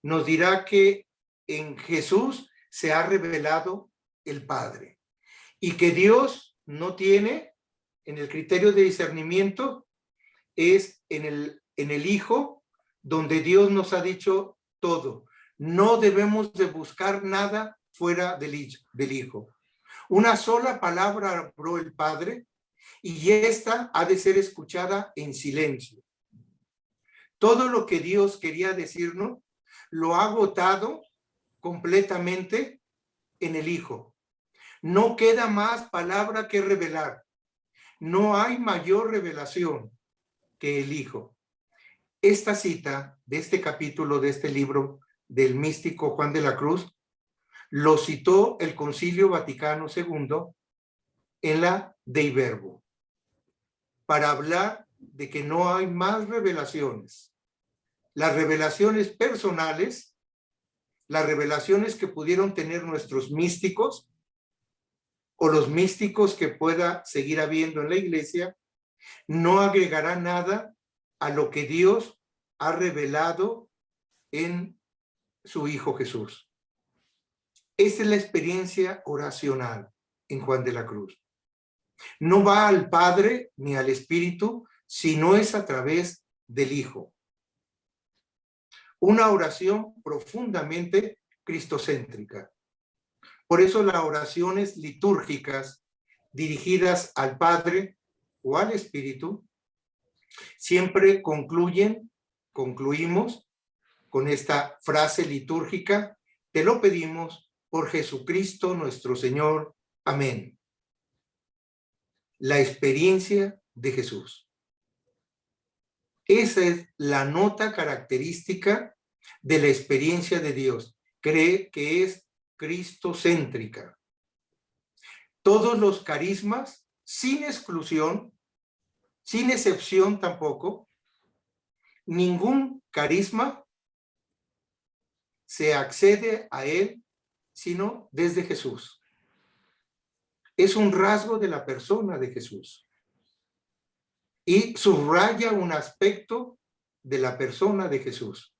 nos dirá que en Jesús se ha revelado el Padre y que Dios no tiene, en el criterio de discernimiento, es en el Hijo, donde Dios nos ha dicho todo. No debemos de buscar nada fuera del Hijo. Una sola palabra habló el Padre y esta ha de ser escuchada en silencio. Todo lo que Dios quería decirnos lo ha agotado completamente en el Hijo. No queda más palabra que revelar. No hay mayor revelación que el Hijo. Esta cita de este capítulo de este libro del místico Juan de la Cruz lo citó el Concilio Vaticano II en la Dei Verbo para hablar de que no hay más revelaciones. Las revelaciones personales, las revelaciones que pudieron tener nuestros místicos o los místicos que pueda seguir habiendo en la iglesia, no agregará nada a lo que Dios ha revelado en su Hijo Jesús. Esta es la experiencia oracional en Juan de la Cruz. No va al Padre ni al Espíritu, sino es a través del Hijo. Una oración profundamente cristocéntrica. Por eso las oraciones litúrgicas dirigidas al Padre o al Espíritu siempre concluimos con esta frase litúrgica: te lo pedimos por Jesucristo nuestro Señor. Amén. La experiencia de Jesús. Esa es la nota característica de la experiencia de Dios. Cree que es cristocéntrica. Todos los carismas, sin exclusión, sin excepción tampoco, ningún carisma se accede a él sino desde Jesús. Es un rasgo de la persona de Jesús y subraya un aspecto de la persona de Jesús.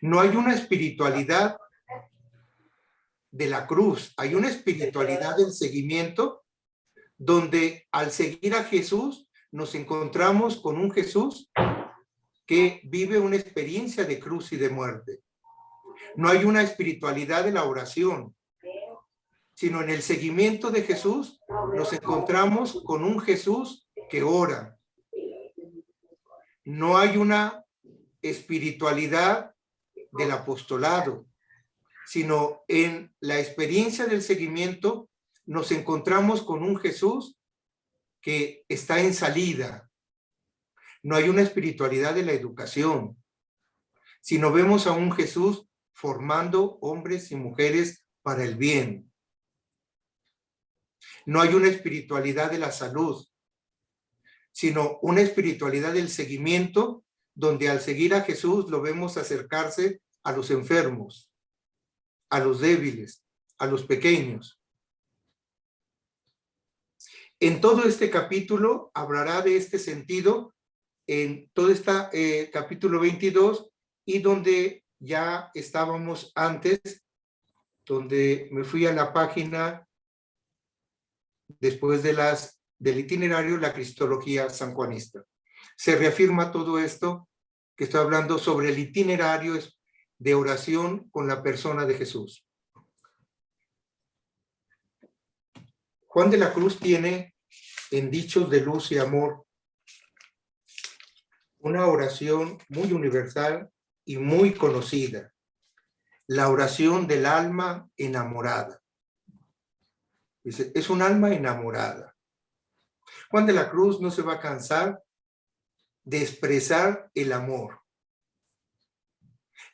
No hay una espiritualidad de la cruz, hay una espiritualidad del seguimiento donde al seguir a Jesús nos encontramos con un Jesús que vive una experiencia de cruz y de muerte. No hay una espiritualidad de la oración, sino en el seguimiento de Jesús nos encontramos con un Jesús que ora. No hay una espiritualidad del apostolado, sino en la experiencia del seguimiento nos encontramos con un Jesús que está en salida. No hay una espiritualidad de la educación, sino vemos a un Jesús formando hombres y mujeres para el bien. No hay una espiritualidad de la salud, sino una espiritualidad del seguimiento, donde al seguir a Jesús lo vemos acercarse a los enfermos, a los débiles, a los pequeños. En todo este capítulo hablará de este sentido, en todo este capítulo 22, y donde ya estábamos antes, donde me fui a la página después del itinerario, la Cristología sanjuanista. Se reafirma todo esto que estoy hablando sobre el itinerario de oración con la persona de Jesús. Juan de la Cruz tiene en Dichos de Luz y Amor una oración muy universal y muy conocida, la oración del alma enamorada. Dice, es un alma enamorada. Juan de la Cruz no se va a cansar de expresar el amor.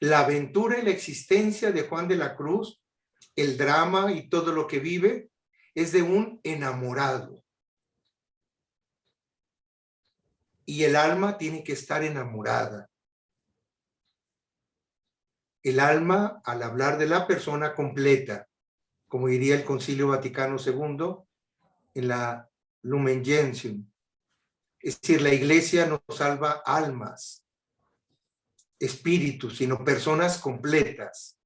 La aventura y la existencia de Juan de la Cruz, el drama y todo lo que vive, es de un enamorado. Y el alma tiene que estar enamorada. El alma, al hablar de la persona completa, como diría el Concilio Vaticano II, en la Lumen Gentium. Es decir, la iglesia no salva almas, espíritus, sino personas completas.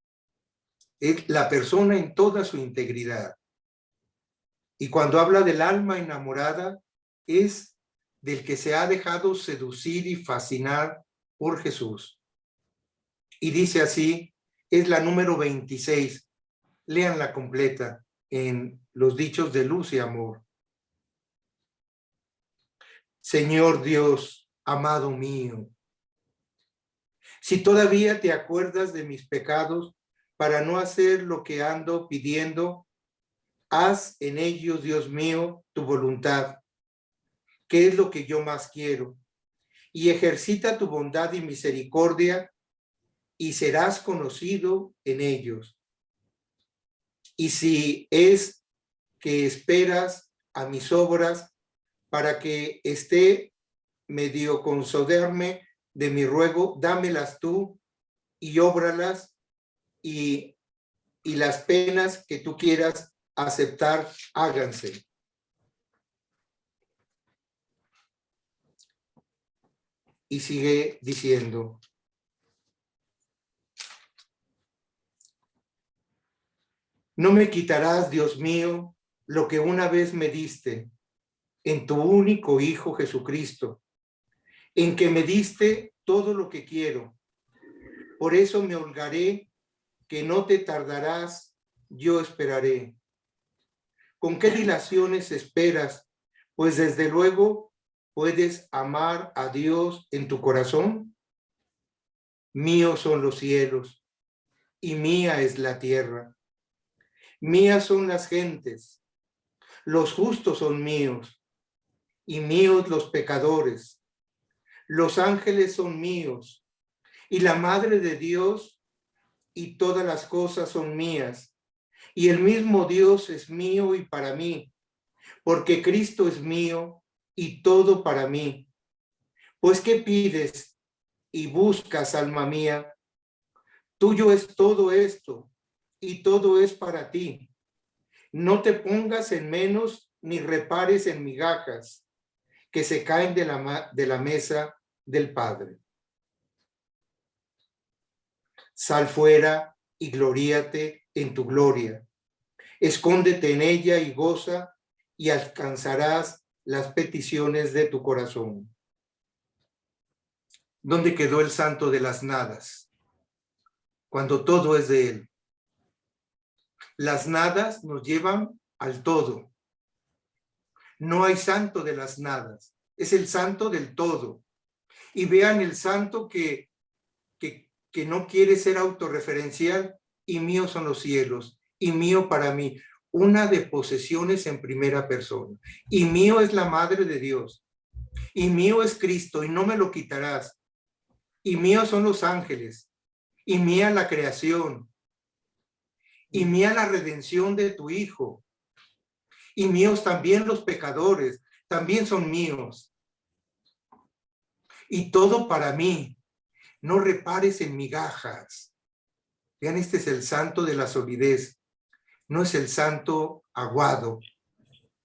Es la persona en toda su integridad. Y cuando habla del alma enamorada, es del que se ha dejado seducir y fascinar por Jesús. Y dice así, es la número 26. Léanla completa en los Dichos de Luz y Amor. Señor Dios, amado mío, si todavía te acuerdas de mis pecados para no hacer lo que ando pidiendo, haz en ellos, Dios mío, tu voluntad, que es lo que yo más quiero, y ejercita tu bondad y misericordia, y serás conocido en ellos. Y si es que esperas a mis obras para que esté medio concederme de mi ruego, dámelas tú y óbralas, y las penas que tú quieras aceptar, háganse. Y sigue diciendo, no me quitarás, Dios mío, lo que una vez me diste en tu único Hijo Jesucristo, en que me diste todo lo que quiero. Por eso me holgaré, que no te tardarás, yo esperaré. ¿Con qué dilaciones esperas? Pues desde luego puedes amar a Dios en tu corazón. Míos son los cielos y mía es la tierra. Mías son las gentes, los justos son míos, y míos los pecadores. Los ángeles son míos, y la Madre de Dios, y todas las cosas son mías. Y el mismo Dios es mío y para mí, porque Cristo es mío y todo para mí. Pues, ¿qué pides y buscas, alma mía? Tuyo es todo esto, y todo es para ti. No te pongas en menos ni repares en migajas que se caen de la mesa del Padre. Sal fuera y gloríate en tu gloria. Escóndete en ella y goza, y alcanzarás las peticiones de tu corazón. ¿Dónde quedó el santo de las nadas? Cuando todo es de él. Las nadas nos llevan al todo. No hay santo de las nadas, es el santo del todo. Y vean el santo que no quiere ser autorreferencial, y mío son los cielos, y mío para mí. Una de posesiones en primera persona. Y mío es la Madre de Dios. Y mío es Cristo, y no me lo quitarás. Y mío son los ángeles. Y mía la creación. Y mía la redención de tu Hijo. Y míos también los pecadores, también son míos. Y todo para mí. No repares en migajas. Vean, este es el santo de la solidez. No es el santo aguado.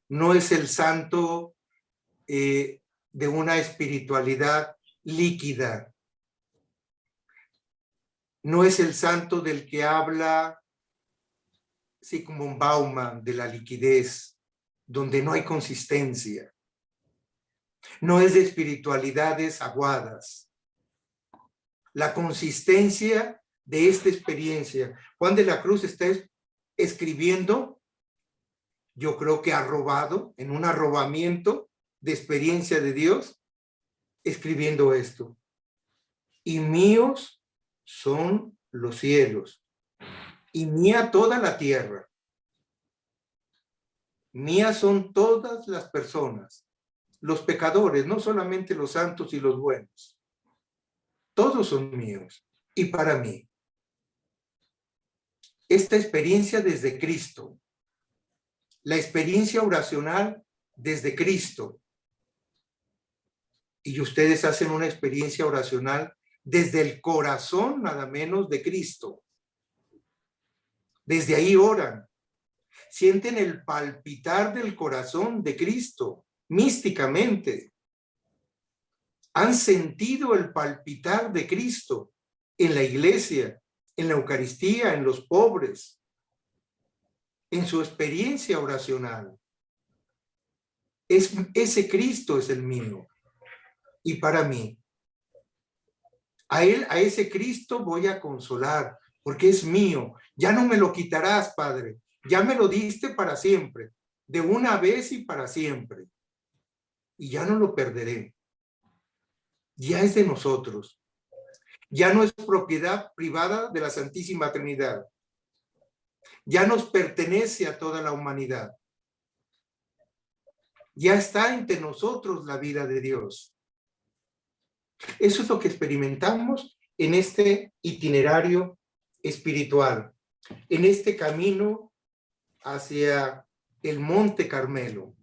No es el santo de una espiritualidad líquida. No es el santo del que habla, así como un Bauman, de la liquidez, donde no hay consistencia. No es de espiritualidades aguadas. La consistencia de esta experiencia. Juan de la Cruz está escribiendo, yo creo que arrobado, en un arrobamiento de experiencia de Dios, escribiendo esto. Y míos son los cielos, y mía toda la tierra. Mías son todas las personas, los pecadores, no solamente los santos y los buenos. Todos son míos y para mí. Esta experiencia desde Cristo, la experiencia oracional desde Cristo, y ustedes hacen una experiencia oracional desde el corazón nada menos de Cristo. Desde ahí oran. Sienten el palpitar del corazón de Cristo, místicamente. Han sentido el palpitar de Cristo en la iglesia, en la Eucaristía, en los pobres, en su experiencia oracional. Ese Cristo es el mío y para mí. A ese Cristo voy a consolar, porque es mío. Ya no me lo quitarás, Padre. Ya me lo diste para siempre, de una vez y para siempre. Y ya no lo perderé. Ya es de nosotros. Ya no es propiedad privada de la Santísima Trinidad. Ya nos pertenece a toda la humanidad. Ya está entre nosotros la vida de Dios. Eso es lo que experimentamos en este itinerario espiritual, en este camino hacia el Monte Carmelo.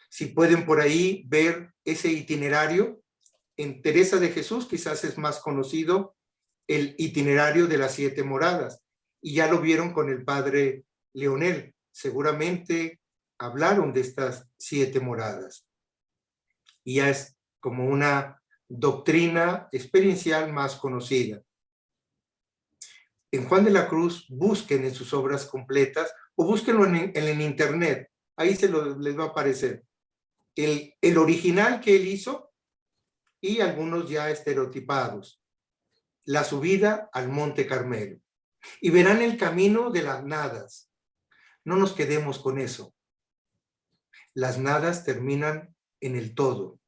Si pueden por ahí ver ese itinerario, en Teresa de Jesús quizás es más conocido el itinerario de las 7 moradas, y ya lo vieron con el padre Leonel. Seguramente hablaron de estas 7 moradas. Y ya es como una doctrina experiencial más conocida. En Juan de la Cruz, busquen en sus obras completas o búsquenlo en internet. Ahí les va a aparecer el original que él hizo y algunos ya estereotipados. La subida al Monte Carmelo. Y verán el camino de las nadas. No nos quedemos con eso. Las nadas terminan en el todo.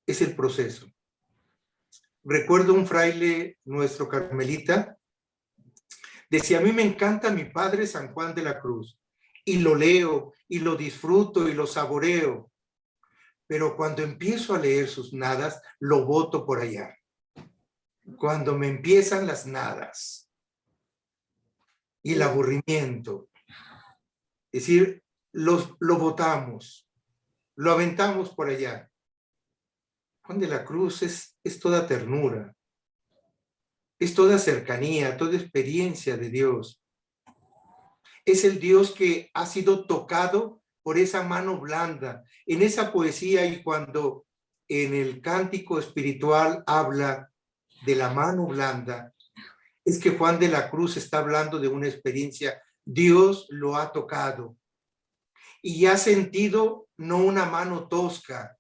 Es el proceso. Recuerdo un fraile, nuestro carmelita, decía: a mí me encanta mi padre San Juan de la Cruz, y lo leo, y lo disfruto, y lo saboreo, pero cuando empiezo a leer sus nadas, lo boto por allá. Cuando me empiezan las nadas, y el aburrimiento, es decir, lo botamos, lo aventamos por allá. Juan de la Cruz es toda ternura, es toda cercanía, toda experiencia de Dios. Es el Dios que ha sido tocado por esa mano blanda. En esa poesía, y cuando en el cántico espiritual habla de la mano blanda, es que Juan de la Cruz está hablando de una experiencia. Dios lo ha tocado. y ha sentido no una mano tosca,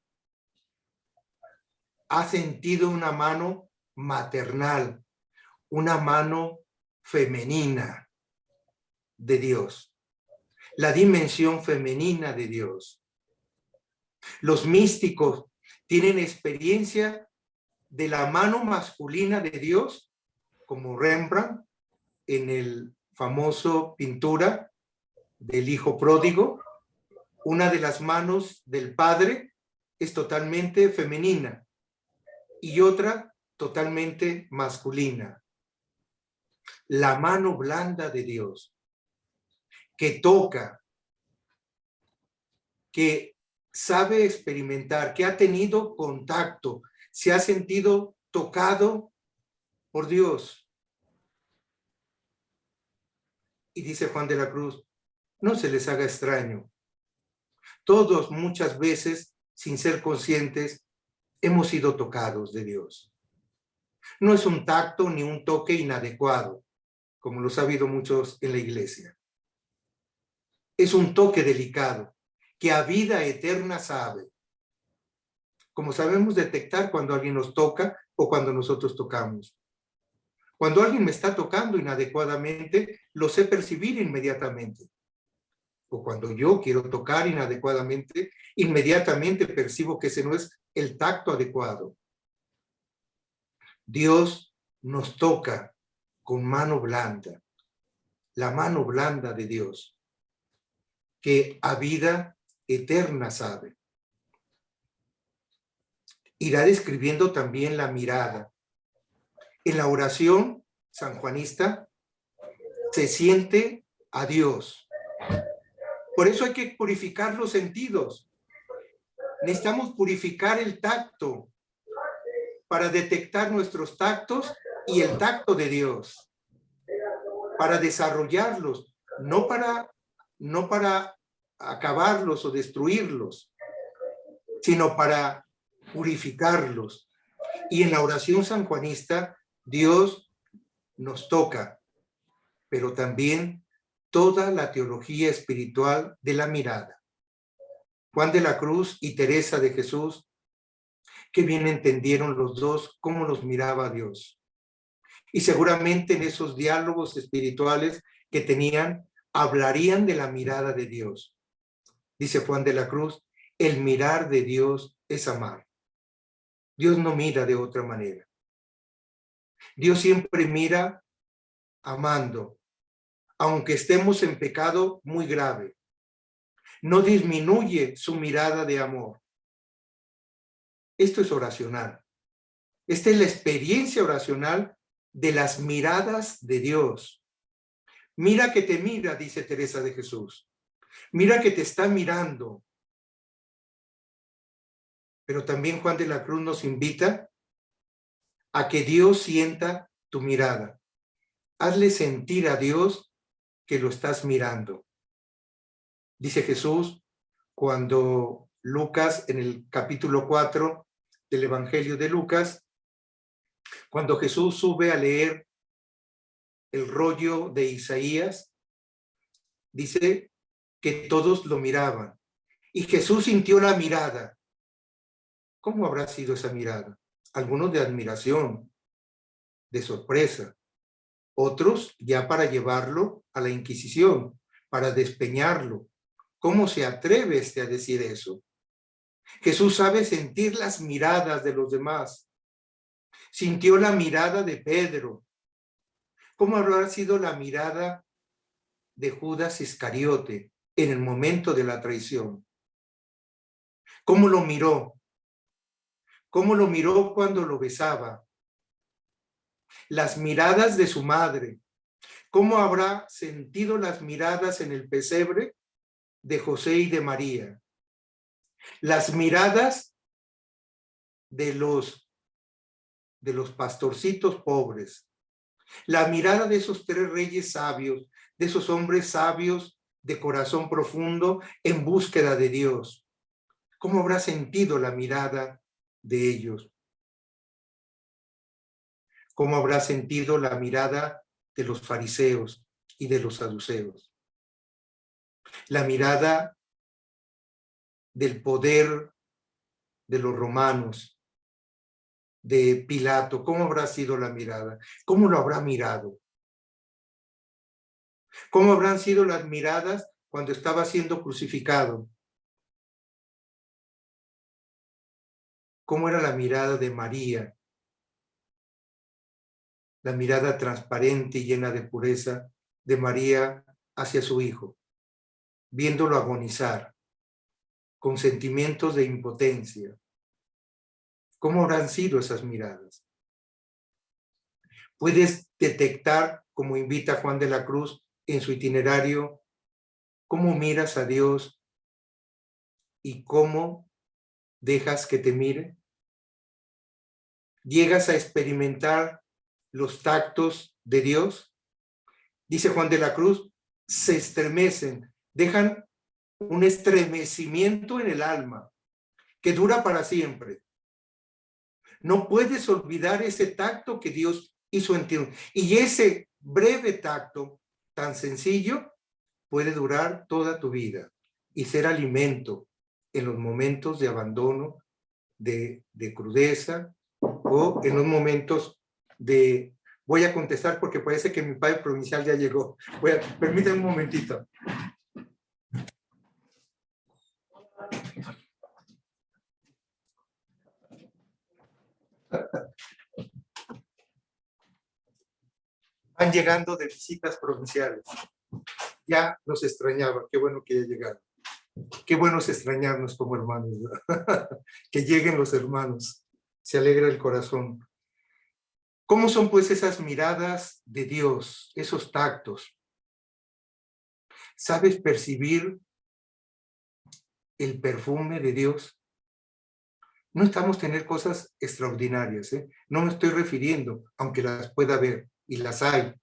ha sentido una mano maternal, una mano femenina de Dios, la dimensión femenina de Dios. Los místicos tienen experiencia de la mano masculina de Dios, como Rembrandt en el famoso pintura del hijo pródigo. Una de las manos del padre es totalmente femenina y otra totalmente masculina. La mano blanda de Dios, que toca, que sabe experimentar, que ha tenido contacto, se ha sentido tocado por Dios. Y dice Juan de la Cruz, no se les haga extraño. Todos muchas veces, sin ser conscientes, hemos sido tocados de Dios. No es un tacto ni un toque inadecuado, como los ha habido muchos en la iglesia. Es un toque delicado, que a vida eterna sabe. Como sabemos detectar cuando alguien nos toca o cuando nosotros tocamos. Cuando alguien me está tocando inadecuadamente, lo sé percibir inmediatamente. O cuando yo quiero tocar inadecuadamente, inmediatamente percibo que ese no es el tacto adecuado. Dios nos toca con mano blanda, la mano blanda de Dios, que a vida eterna sabe. Irá describiendo también la mirada. En la oración sanjuanista se siente a Dios. Por eso hay que purificar los sentidos. Necesitamos purificar el tacto para detectar nuestros tactos y el tacto de Dios, para desarrollarlos, no para acabarlos o destruirlos, sino para purificarlos. Y en la oración sanjuanista, Dios nos toca, pero también toda la teología espiritual de la mirada. Juan de la Cruz y Teresa de Jesús, que bien entendieron los dos cómo los miraba Dios. Y seguramente en esos diálogos espirituales que tenían, hablarían de la mirada de Dios. Dice Juan de la Cruz, el mirar de Dios es amar. Dios no mira de otra manera. Dios siempre mira amando, aunque estemos en pecado muy grave. No disminuye su mirada de amor. Esto es oracional. Esta es la experiencia oracional de las miradas de Dios. Mira que te mira, dice Teresa de Jesús. Mira que te está mirando. Pero también Juan de la Cruz nos invita a que Dios sienta tu mirada. Hazle sentir a Dios que lo estás mirando. Dice Jesús cuando Lucas, en el capítulo 4 del Evangelio de Lucas, cuando Jesús sube a leer el rollo de Isaías, dice que todos lo miraban. Y Jesús sintió la mirada. ¿Cómo habrá sido esa mirada? Algunos de admiración, de sorpresa. Otros ya para llevarlo a la Inquisición, para despeñarlo. ¿Cómo se atreve a decir eso? Jesús sabe sentir las miradas de los demás. Sintió la mirada de Pedro. ¿Cómo habrá sido la mirada de Judas Iscariote en el momento de la traición? ¿Cómo lo miró? ¿Cómo lo miró cuando lo besaba? Las miradas de su madre. ¿Cómo habrá sentido las miradas en el pesebre de José y de María? Las miradas de los pastorcitos pobres. La mirada de esos tres reyes sabios, de esos hombres sabios de corazón profundo en búsqueda de Dios. ¿Cómo habrá sentido la mirada de ellos? ¿Cómo habrá sentido la mirada de los fariseos y de los saduceos? La mirada del poder de los romanos, de Pilato, ¿cómo habrá sido la mirada? ¿Cómo lo habrá mirado? ¿Cómo habrán sido las miradas cuando estaba siendo crucificado? ¿Cómo era la mirada de María? La mirada transparente y llena de pureza de María hacia su hijo, viéndolo agonizar, con sentimientos de impotencia. ¿Cómo habrán sido esas miradas? Puedes detectar, como invita Juan de la Cruz en su itinerario, cómo miras a Dios y cómo dejas que te mire. ¿Llegas a experimentar los tactos de Dios? Dice Juan de la Cruz, se estremecen, dejan un estremecimiento en el alma que dura para siempre. No puedes olvidar ese tacto que Dios hizo en ti. Y ese breve tacto tan sencillo puede durar toda tu vida y ser alimento en los momentos de abandono, de crudeza, o en los momentos de... Voy a contestar porque parece que mi padre provincial ya llegó. Permítanme un momentito. Van llegando de visitas provinciales. Ya los extrañaba. Qué bueno que ya llegaron. Qué bueno es extrañarnos como hermanos. Que lleguen los hermanos. Se alegra el corazón. ¿Cómo son pues esas miradas de Dios, esos tactos? ¿Sabes percibir el perfume de Dios? No estamos tener cosas extraordinarias, ¿eh? No me estoy refiriendo, aunque las pueda ver, y las hay.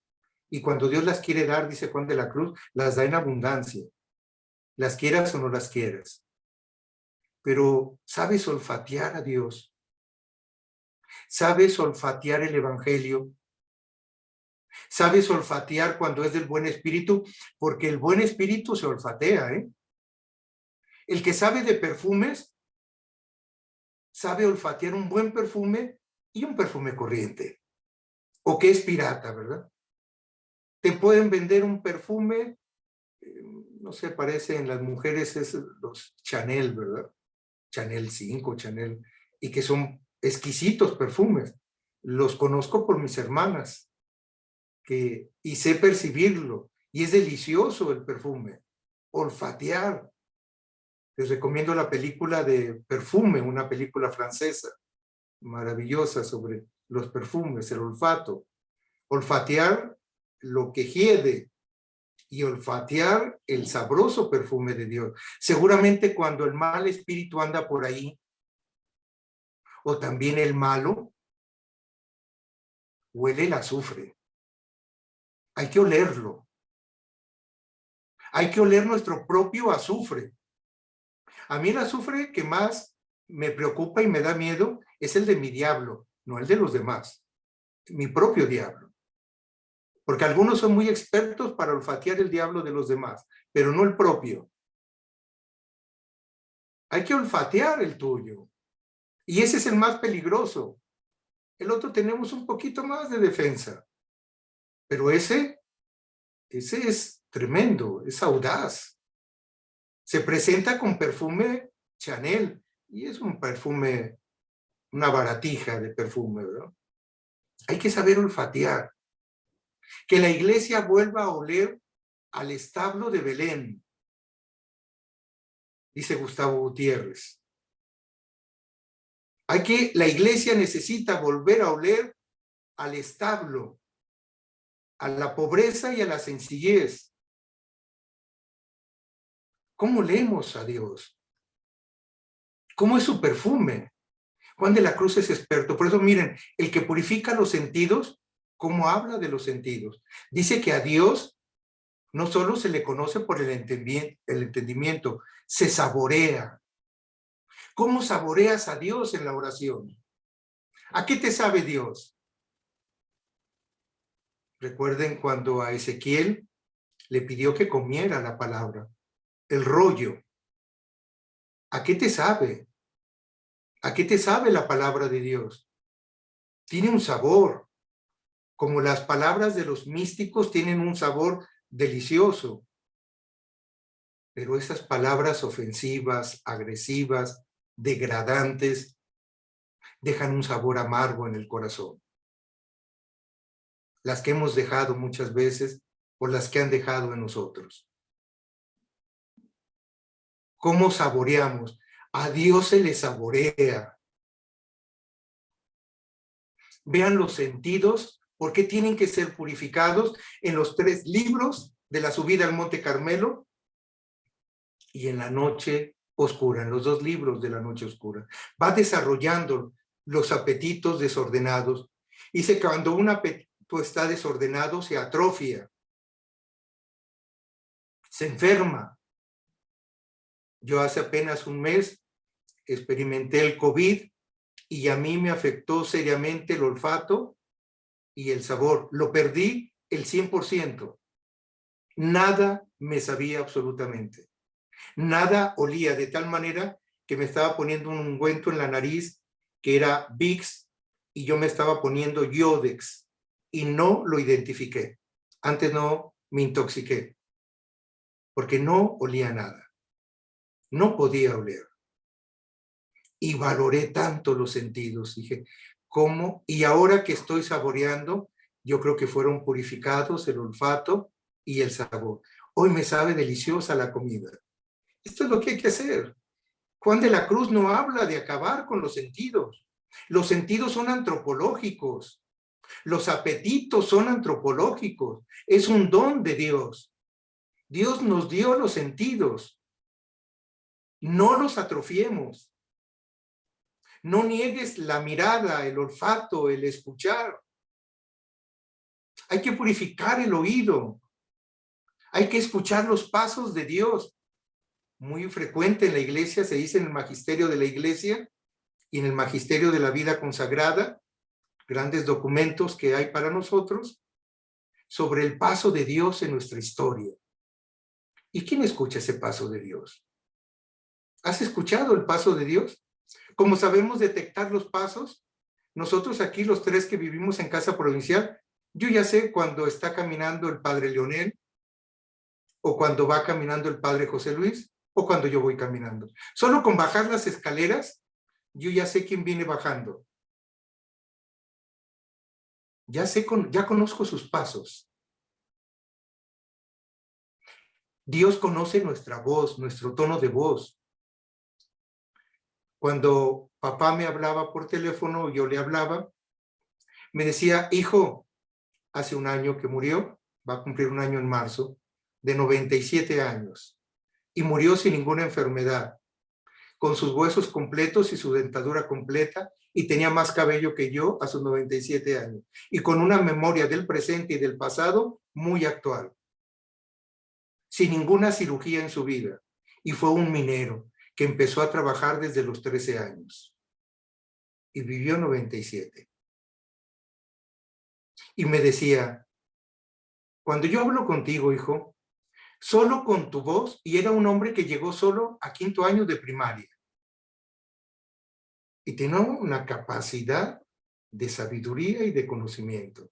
Y cuando Dios las quiere dar, dice Juan de la Cruz, las da en abundancia. Las quieras o no las quieras. Pero ¿sabes olfatear a Dios? ¿Sabes olfatear el Evangelio? ¿Sabes olfatear cuando es del buen espíritu? Porque el buen espíritu se olfatea, ¿eh? El que sabe de perfumes, sabe olfatear un buen perfume y un perfume corriente. O que es pirata, ¿verdad? Te pueden vender un perfume, no sé, parece en las mujeres es los Chanel, ¿verdad? Chanel 5, Chanel, y que son exquisitos perfumes. Los conozco por mis hermanas, y sé percibirlo, y es delicioso el perfume, olfatear. Les recomiendo la película de Perfume, una película francesa, maravillosa sobre los perfumes, el olfato. Olfatear lo que hiede y olfatear el sabroso perfume de Dios. Seguramente cuando el mal espíritu anda por ahí, o también el malo, huele el azufre. Hay que olerlo. Hay que oler nuestro propio azufre. A mí el azufre que más me preocupa y me da miedo es el de mi diablo, no el de los demás. Mi propio diablo. Porque algunos son muy expertos para olfatear el diablo de los demás, pero no el propio. Hay que olfatear el tuyo. Y ese es el más peligroso. El otro tenemos un poquito más de defensa. Pero ese es tremendo, es audaz. Se presenta con perfume Chanel y es un perfume, una baratija de perfume, ¿verdad? Hay que saber olfatear. Que la iglesia vuelva a oler al establo de Belén, dice Gustavo Gutiérrez. La iglesia necesita volver a oler al establo, a la pobreza y a la sencillez. ¿Cómo leemos a Dios? ¿Cómo es su perfume? Juan de la Cruz es experto. Por eso miren, el que purifica los sentidos, ¿cómo habla de los sentidos? Dice que a Dios no solo se le conoce por el entendimiento, se saborea. ¿Cómo saboreas a Dios en la oración? ¿A qué te sabe Dios? Recuerden cuando a Ezequiel le pidió que comiera la palabra, el rollo. ¿A qué te sabe? ¿A qué te sabe la palabra de Dios? Tiene un sabor, como las palabras de los místicos tienen un sabor delicioso. Pero esas palabras ofensivas, agresivas, degradantes, dejan un sabor amargo en el corazón. Las que hemos dejado muchas veces o las que han dejado en nosotros. ¿Cómo saboreamos? A Dios se le saborea. Vean los sentidos, ¿por qué tienen que ser purificados en los 3 libros de la subida al Monte Carmelo? Y en la noche oscura, en los 2 libros de la noche oscura. Va desarrollando los apetitos desordenados. Dice que cuando un apetito está desordenado, se atrofia, se enferma. Yo hace apenas un mes experimenté el COVID y a mí me afectó seriamente el olfato y el sabor. Lo perdí el 100%. Nada me sabía absolutamente. Nada olía, de tal manera que me estaba poniendo un ungüento en la nariz que era Vicks y yo me estaba poniendo Yodex y no lo identifiqué. Antes no me intoxiqué porque no olía nada. No podía oler. Y valoré tanto los sentidos. Dije, ¿cómo? Y ahora que estoy saboreando, yo creo que fueron purificados el olfato y el sabor. Hoy me sabe deliciosa la comida. Esto es lo que hay que hacer. Juan de la Cruz no habla de acabar con los sentidos. Los sentidos son antropológicos. Los apetitos son antropológicos. Es un don de Dios. Dios nos dio los sentidos. No los atrofiemos. No niegues la mirada, el olfato, el escuchar. Hay que purificar el oído. Hay que escuchar los pasos de Dios. Muy frecuente en la iglesia, se dice en el magisterio de la iglesia y en el magisterio de la vida consagrada, grandes documentos que hay para nosotros, sobre el paso de Dios en nuestra historia. ¿Y quién escucha ese paso de Dios? ¿Has escuchado el paso de Dios? ¿Cómo sabemos detectar los pasos? Nosotros aquí, los 3 que vivimos en Casa Provincial, yo ya sé cuando está caminando el padre Leonel, o cuando va caminando el padre José Luis, o cuando yo voy caminando. Solo con bajar las escaleras, yo ya sé quién viene bajando. Ya conozco sus pasos. Dios conoce nuestra voz, nuestro tono de voz. Cuando papá me hablaba por teléfono, yo le hablaba, me decía, hijo, hace un año que murió, va a cumplir un año en marzo, de 97 años, y murió sin ninguna enfermedad, con sus huesos completos y su dentadura completa, y tenía más cabello que yo a sus 97 años, y con una memoria del presente y del pasado muy actual, sin ninguna cirugía en su vida, y fue un minero que empezó a trabajar desde los 13 años, y vivió 97. Y me decía, cuando yo hablo contigo, hijo, solo con tu voz, y era un hombre que llegó solo a 5º año de primaria, y tenía una capacidad de sabiduría y de conocimiento.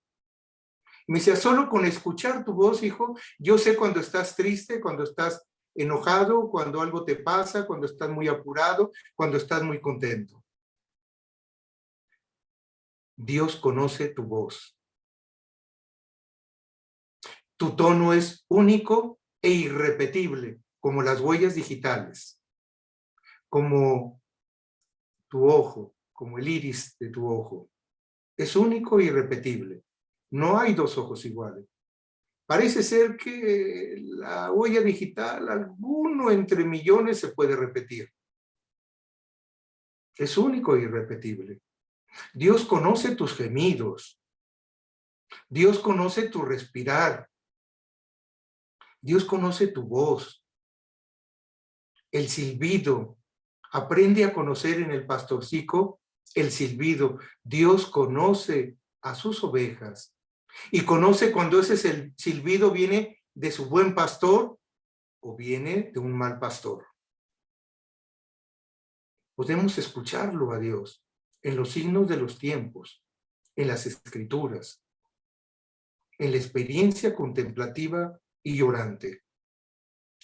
Me decía, solo con escuchar tu voz, hijo, yo sé cuando estás triste, cuando estás enojado, cuando algo te pasa, cuando estás muy apurado, cuando estás muy contento. Dios conoce tu voz. Tu tono es único e irrepetible, como las huellas digitales, como tu ojo, como el iris de tu ojo. Es único e irrepetible. No hay 2 ojos iguales. Parece ser que la huella digital, alguno entre millones, se puede repetir. Es único e irrepetible. Dios conoce tus gemidos. Dios conoce tu respirar. Dios conoce tu voz. El silbido. Aprende a conocer en el pastorcico el silbido. Dios conoce a sus ovejas. Y conoce cuando ese silbido viene de su buen pastor o viene de un mal pastor. Podemos escucharlo a Dios en los signos de los tiempos, en las escrituras, en la experiencia contemplativa y orante,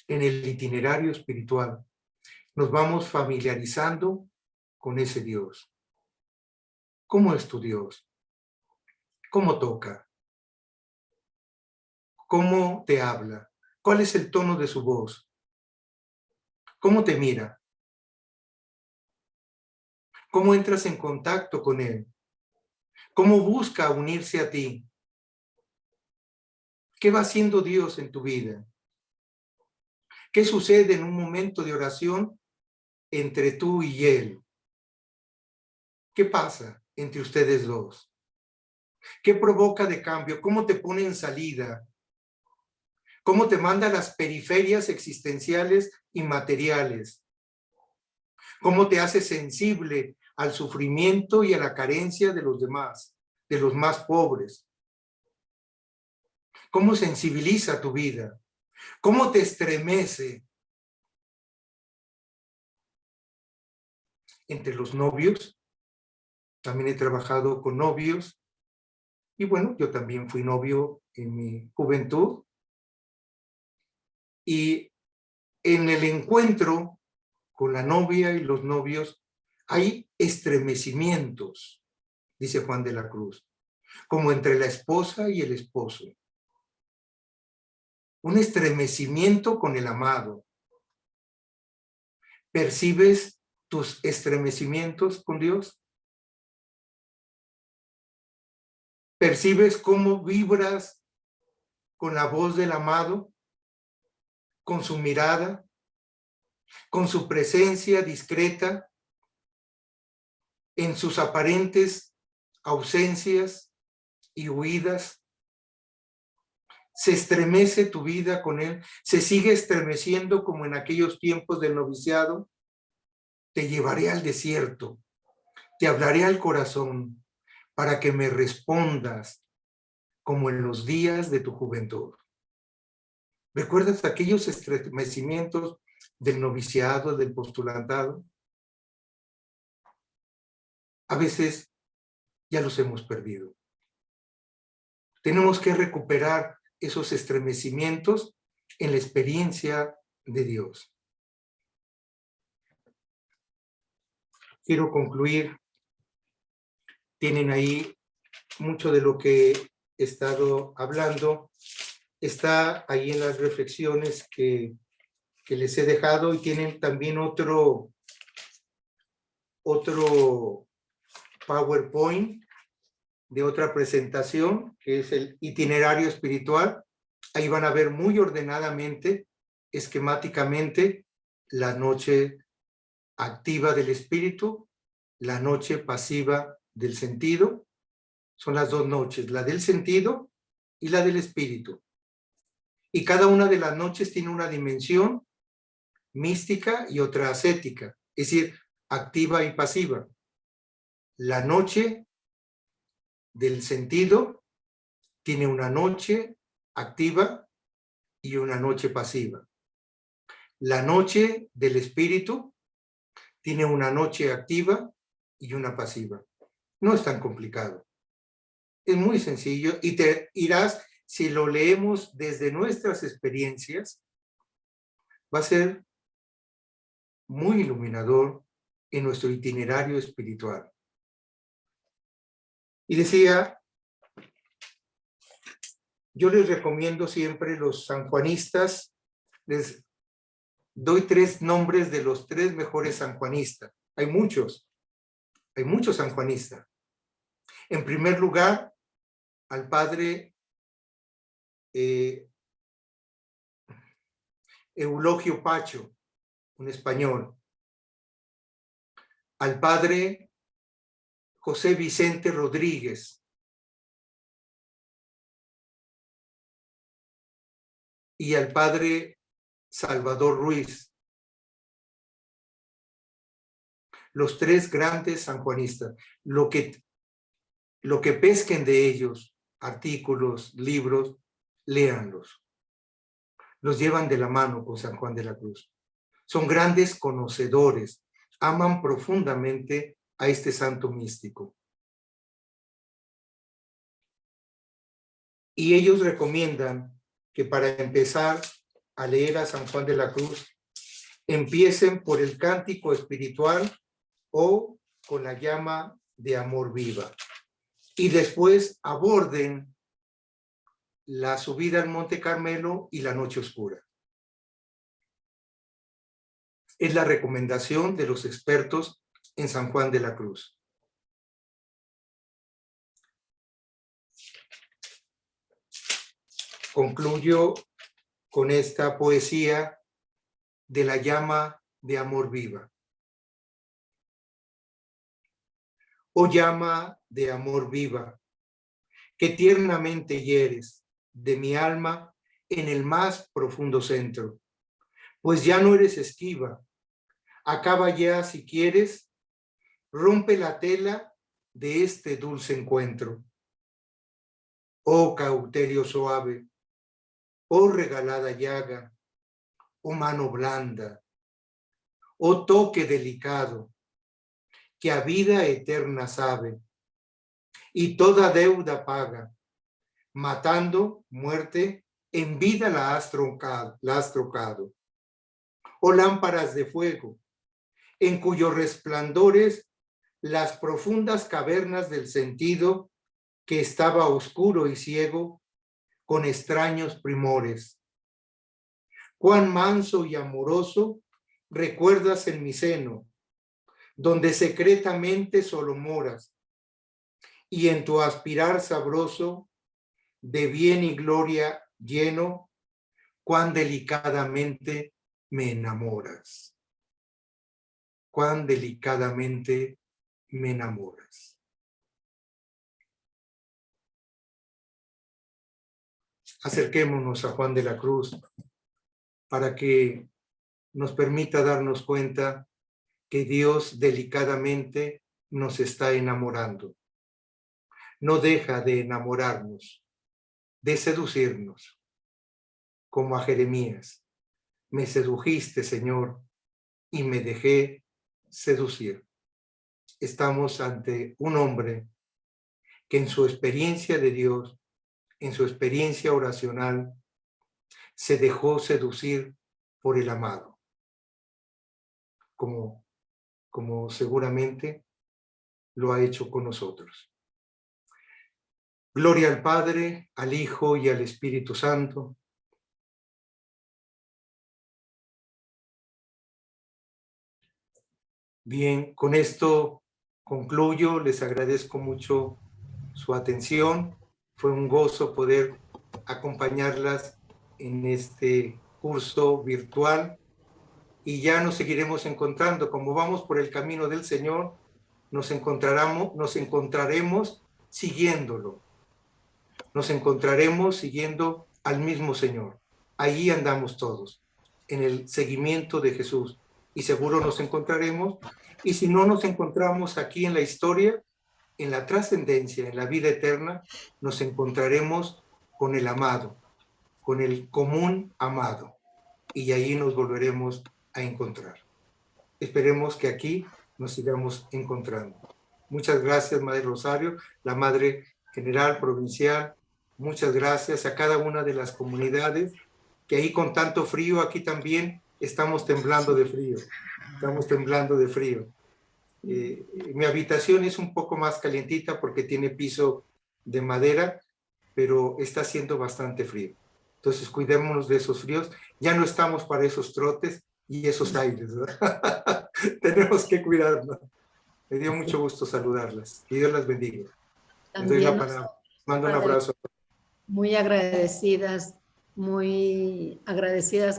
en el itinerario espiritual. Nos vamos familiarizando con ese Dios. ¿Cómo es tu Dios? ¿Cómo toca? ¿Cómo te habla? ¿Cuál es el tono de su voz? ¿Cómo te mira? ¿Cómo entras en contacto con Él? ¿Cómo busca unirse a ti? ¿Qué va haciendo Dios en tu vida? ¿Qué sucede en un momento de oración entre tú y Él? ¿Qué pasa entre ustedes dos? ¿Qué provoca de cambio? ¿Cómo te pone en salida? ¿Cómo te manda a las periferias existenciales y materiales? ¿Cómo te hace sensible al sufrimiento y a la carencia de los demás, de los más pobres? ¿Cómo sensibiliza tu vida? ¿Cómo te estremece? Entre los novios, también he trabajado con novios, y bueno, yo también fui novio en mi juventud, y en el encuentro con la novia y los novios hay estremecimientos, dice Juan de la Cruz, como entre la esposa y el esposo. Un estremecimiento con el amado. ¿Percibes tus estremecimientos con Dios? ¿Percibes cómo vibras con la voz del amado? ¿Con su mirada? ¿Con su presencia discreta? ¿En sus aparentes ausencias y huidas? ¿Se estremece tu vida con Él? ¿Se sigue estremeciendo como en aquellos tiempos del noviciado? Te llevaré al desierto, te hablaré al corazón para que me respondas como en los días de tu juventud. ¿Recuerdas aquellos estremecimientos del noviciado, del postulantado? A veces ya los hemos perdido. Tenemos que recuperar esos estremecimientos en la experiencia de Dios. Quiero concluir. Tienen ahí mucho de lo que he estado hablando. Está ahí en las reflexiones que les he dejado, y tienen también otro PowerPoint de otra presentación, que es el itinerario espiritual. Ahí van a ver muy ordenadamente, esquemáticamente, la noche activa del espíritu, la noche pasiva del sentido. Son las dos noches, la del sentido y la del espíritu. Y cada una de las noches tiene una dimensión mística y otra ascética, es decir, activa y pasiva. La noche del sentido tiene una noche activa y una noche pasiva. La noche del espíritu tiene una noche activa y una pasiva. No es tan complicado. Es muy sencillo, y te irás, si lo leemos desde nuestras experiencias, va a ser muy iluminador en nuestro itinerario espiritual. Y decía, yo les recomiendo siempre los sanjuanistas, les doy 3 nombres de los 3 mejores sanjuanistas. Hay muchos sanjuanistas. En primer lugar, al padre Eulogio Pacho, un español. Al padre José Vicente Rodríguez. Y al padre Salvador Ruiz. Los 3 grandes sanjuanistas. Lo que pesquen de ellos, artículos, libros, léanlos. Los llevan de la mano con San Juan de la Cruz. Son grandes conocedores. aman profundamente a este santo místico. Y ellos recomiendan que para empezar a leer a San Juan de la Cruz, empiecen por el cántico espiritual o con la llama de amor viva. Y después aborden la subida al Monte Carmelo y la noche oscura. Es la recomendación de los expertos en San Juan de la Cruz. Concluyo con esta poesía de la llama de amor viva. Oh llama de amor viva, que tiernamente hieres de mi alma en el más profundo centro, pues ya no eres esquiva. Acaba ya si quieres, rompe la tela de este dulce encuentro. Oh cauterio suave, oh regalada llaga, oh mano blanda, oh toque delicado, que a vida eterna sabe, y toda deuda paga, matando muerte, en vida la has trocado. Oh lámparas de fuego, en cuyos resplandores las profundas cavernas del sentido, que estaba oscuro y ciego, con extraños primores. Cuán manso y amoroso recuerdas en mi seno, donde secretamente solo moras, y en tu aspirar sabroso, de bien y gloria lleno, cuán delicadamente me enamoras. Cuán delicadamente me enamoras. Acerquémonos a Juan de la Cruz para que nos permita darnos cuenta que Dios delicadamente nos está enamorando. No deja de enamorarnos, de seducirnos, como a Jeremías. Me sedujiste, Señor, y me dejé seducir. Estamos ante un hombre que en su experiencia de Dios, en su experiencia oracional, se dejó seducir por el amado, como seguramente lo ha hecho con nosotros. Gloria al Padre, al Hijo y al Espíritu Santo. Bien, con esto concluyo. Les agradezco mucho su atención. Fue un gozo poder acompañarlas en este curso virtual y ya nos seguiremos encontrando. Como vamos por el camino del Señor, nos encontraremos siguiéndolo. Nos encontraremos siguiendo al mismo Señor. Allí andamos todos, en el seguimiento de Jesús. Y seguro nos encontraremos. Y si no nos encontramos aquí en la historia, en la trascendencia, en la vida eterna, nos encontraremos con el amado, con el común amado. Y allí nos volveremos a encontrar. Esperemos que aquí nos sigamos encontrando. Muchas gracias, Madre Rosario, la Madre General Provincial. Muchas gracias a cada una de las comunidades que ahí con tanto frío, aquí también estamos temblando de frío. Estamos temblando de frío. Mi habitación es un poco más calientita porque tiene piso de madera, pero está haciendo bastante frío. Entonces, cuidémonos de esos fríos. Ya no estamos para esos trotes y esos aires, ¿verdad? Tenemos que cuidarnos. Me dio mucho gusto saludarlas. Que Dios las bendiga. Les doy la palabra. Mando un abrazo. Muy agradecidas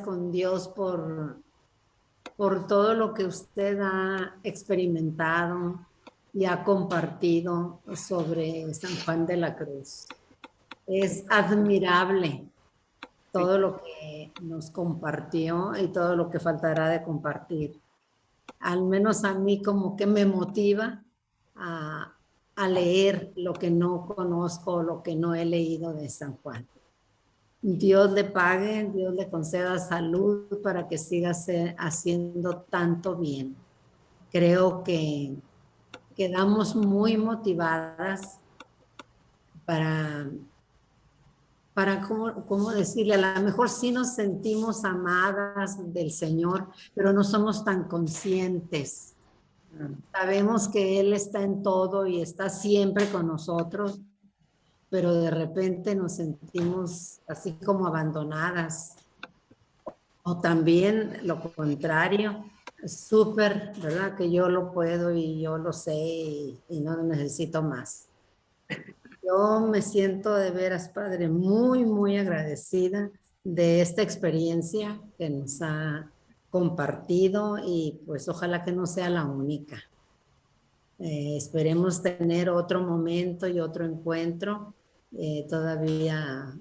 con Dios por todo lo que usted ha experimentado y ha compartido sobre San Juan de la Cruz. Es admirable todo lo que nos compartió y todo lo que faltará de compartir. Al menos a mí como que me motiva a leer lo que no conozco, lo que no he leído de San Juan. Dios le pague, Dios le conceda salud para que siga haciendo tanto bien. creo que quedamos muy motivadas para ¿cómo decirle? A lo mejor sí nos sentimos amadas del Señor, pero no somos tan conscientes. Sabemos que Él está en todo y está siempre con nosotros, pero de repente nos sentimos así como abandonadas. O también lo contrario, súper, ¿verdad? Que yo lo puedo y yo lo sé y no necesito más. Yo me siento de veras, Padre, muy, muy agradecida de esta experiencia que nos ha compartido y pues ojalá que no sea la única. Esperemos tener otro momento y otro encuentro. Todavía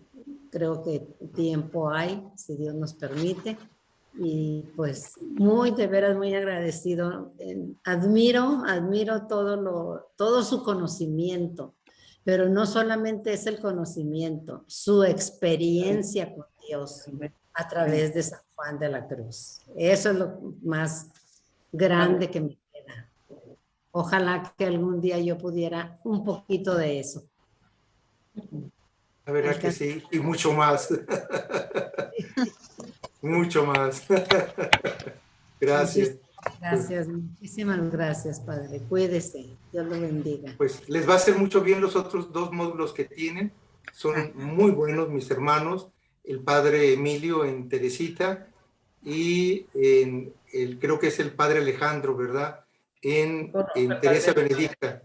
creo que tiempo hay, si Dios nos permite. Y pues de veras muy agradecido. Admiro todo su conocimiento, pero no solamente es el conocimiento, su experiencia con Dios a través de San Juan de la Cruz. Eso es lo más grande que me queda. Ojalá que algún día yo pudiera un poquito de eso. La verdad que sí, y mucho más. Mucho más. Gracias. Gracias, muchísimas gracias, Padre. Cuídese, Dios lo bendiga. Pues les va a hacer mucho bien los otros 2 módulos que tienen. Son muy buenos mis hermanos, el padre Emilio en Teresita y creo que es el padre Alejandro, ¿verdad? En Teresa Benedicta,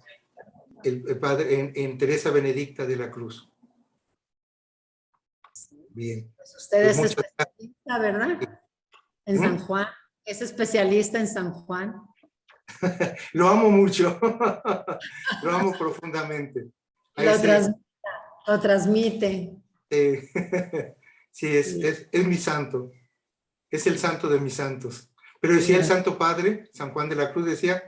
el padre en Teresa Benedicta de la Cruz. Bien. Pues usted es especialista, ¿verdad? En San Juan. Es especialista en San Juan. Lo amo mucho. Lo amo profundamente. Lo transmite. Sí, es mi santo. Es el santo de mis santos. Pero decía el Santo Padre, San Juan de la Cruz, decía,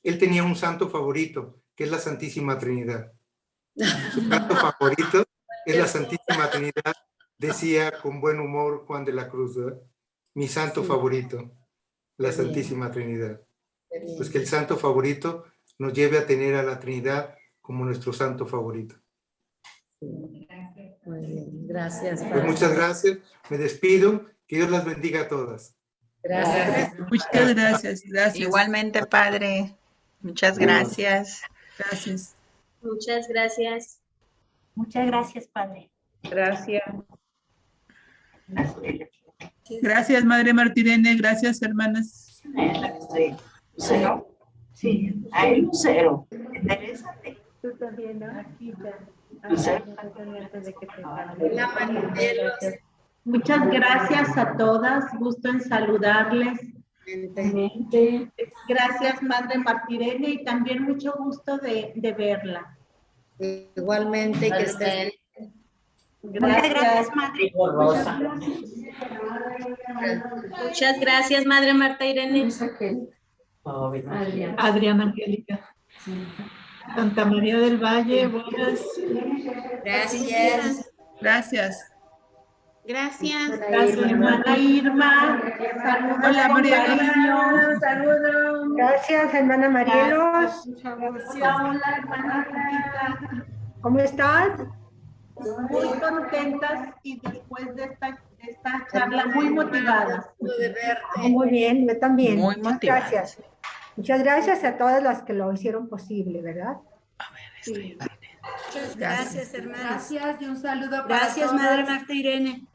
él tenía un santo favorito, que es la Santísima Trinidad. Su santo favorito es la Santísima Trinidad, decía con buen humor Juan de la Cruz, ¿verdad? Mi santo favorito, la Santísima Trinidad. Pues que el santo favorito nos lleve a tener a la Trinidad como nuestro santo favorito. Muy bien, gracias. Pues muchas gracias, me despido, que Dios las bendiga a todas. Gracias. Muchas gracias, gracias. Igualmente, Padre. Muchas gracias. Gracias. Muchas gracias. Muchas gracias, Padre. Gracias. Gracias, Madre Martirene. Gracias, hermanas. Lucero. Sí, hay Lucero. Interésate. Tú también, ¿no? Lucero. Muchas gracias a todas, gusto en saludarles. Gracias, Madre Martirene, y también mucho gusto de verla. Igualmente, que estés bien. Muchas gracias, Madre. Muchas gracias, Madre Marta Irene. Adriana Angélica. Santa María del Valle, buenas. Gracias. Gracias. Gracias. Gracias, Hermana Irma, saludos. Hola, María. Saludos. Gracias, hermana Marielos. Hola, hermana Rita. ¿Cómo están? Muy contentas y después de esta charla muy motivadas. Muy bien, yo también. Muy Muchas motivadas. gracias. Muchas gracias a todas las que lo hicieron posible, ¿verdad? Muchas gracias, hermanas. Gracias y un saludo para Gracias, todas. Madre Marta Irene.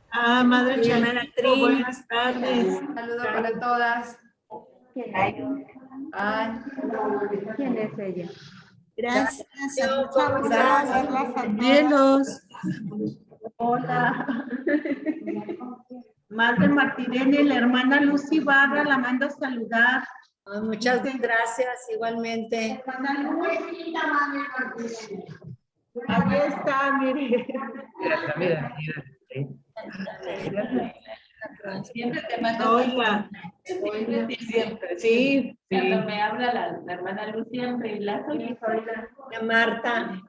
Madre Mi hermana Chanito, Trini. buenas tardes. Un saludo para todas. ¿Quién es ella? Gracias. Cielos. Hola. Madre Martirene, la hermana Lucy Barra la manda a saludar. Muchas gracias, igualmente. Hermana Lucy, la madre Martirene. Ahí está, mire. Siempre te mando. Hola. Siempre, sí. Cuando me habla la hermana Lucy, la Marta.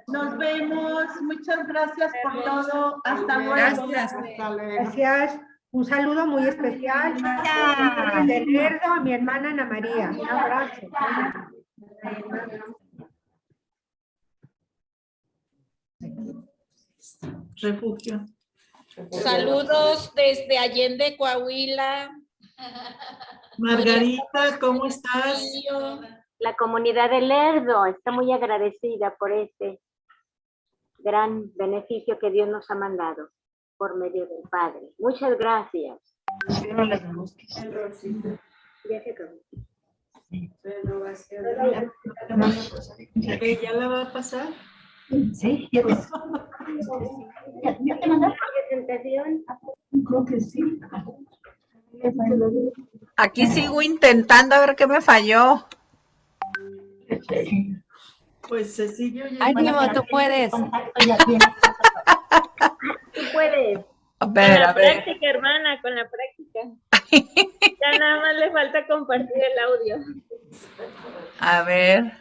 Nos vemos. Muchas gracias por todo. Hasta luego. Gracias. Gracias. Un saludo muy especial a de Lerdo, a mi hermana Ana María. Un abrazo. Refugio. Saludos desde Allende, Coahuila. Margarita, ¿cómo estás? La comunidad de Lerdo está muy agradecida por este gran beneficio que Dios nos ha mandado por medio del Padre. Muchas gracias. Ya se acabó. ¿Ya la va a pasar? Sí, ya te mandó la presentación. Creo que sí. Aquí sigo intentando a ver qué me falló. Pues Cecilio ya... Ánimo, tú puedes. Tú puedes. A ver, Con la a ver. práctica, hermana, con la práctica. Ya nada más le falta compartir el audio. A ver.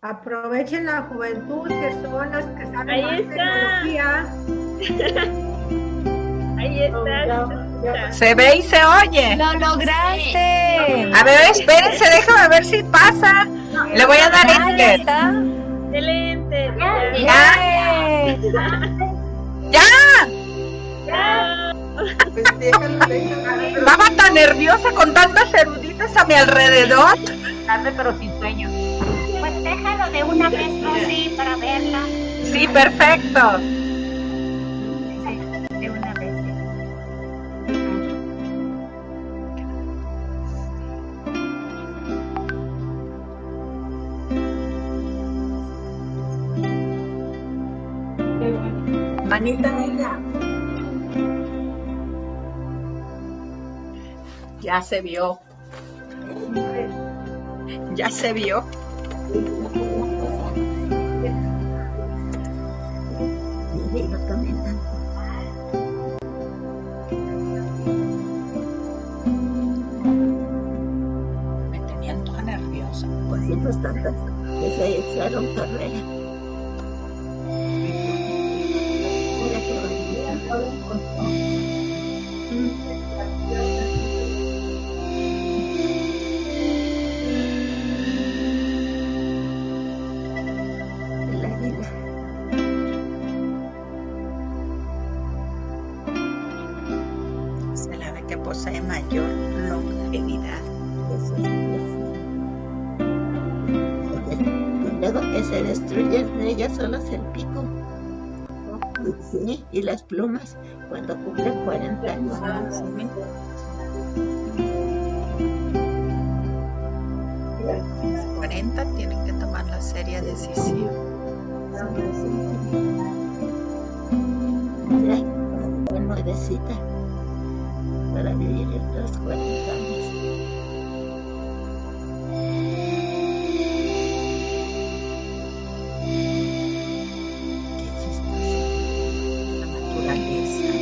Aprovechen la juventud, que son los que saben Ahí más está. tecnología. Ahí está. Se ve y se oye. ¡Lo lograste! A ver, espérense, déjame ver si pasa. Le voy a dar Ah, ya enter. está. Excelente. ¡Ya! ¡Ya! Estaba tan nerviosa con tantas eruditas a mi alrededor. Tarde pero sin sueño. Pues déjalo de una vez, Rosy, para verla. Sí, perfecto. Sí, de una vez. Manita negra. Ya se vio. Ya se vio. Me tenían toda nerviosa. Pues sí, pues tantas que se echaron carrera. Mira qué bonita. El águila. Se la ve que posee mayor longevidad. Y luego que se destruyen ellas solas el pico. Sí, y las plumas cuando cumplen 40 años. 40 tienen que tomar la seria decisión. Mira, una nuevecita para vivir otros 40 años. Qué chistoso. La naturaleza.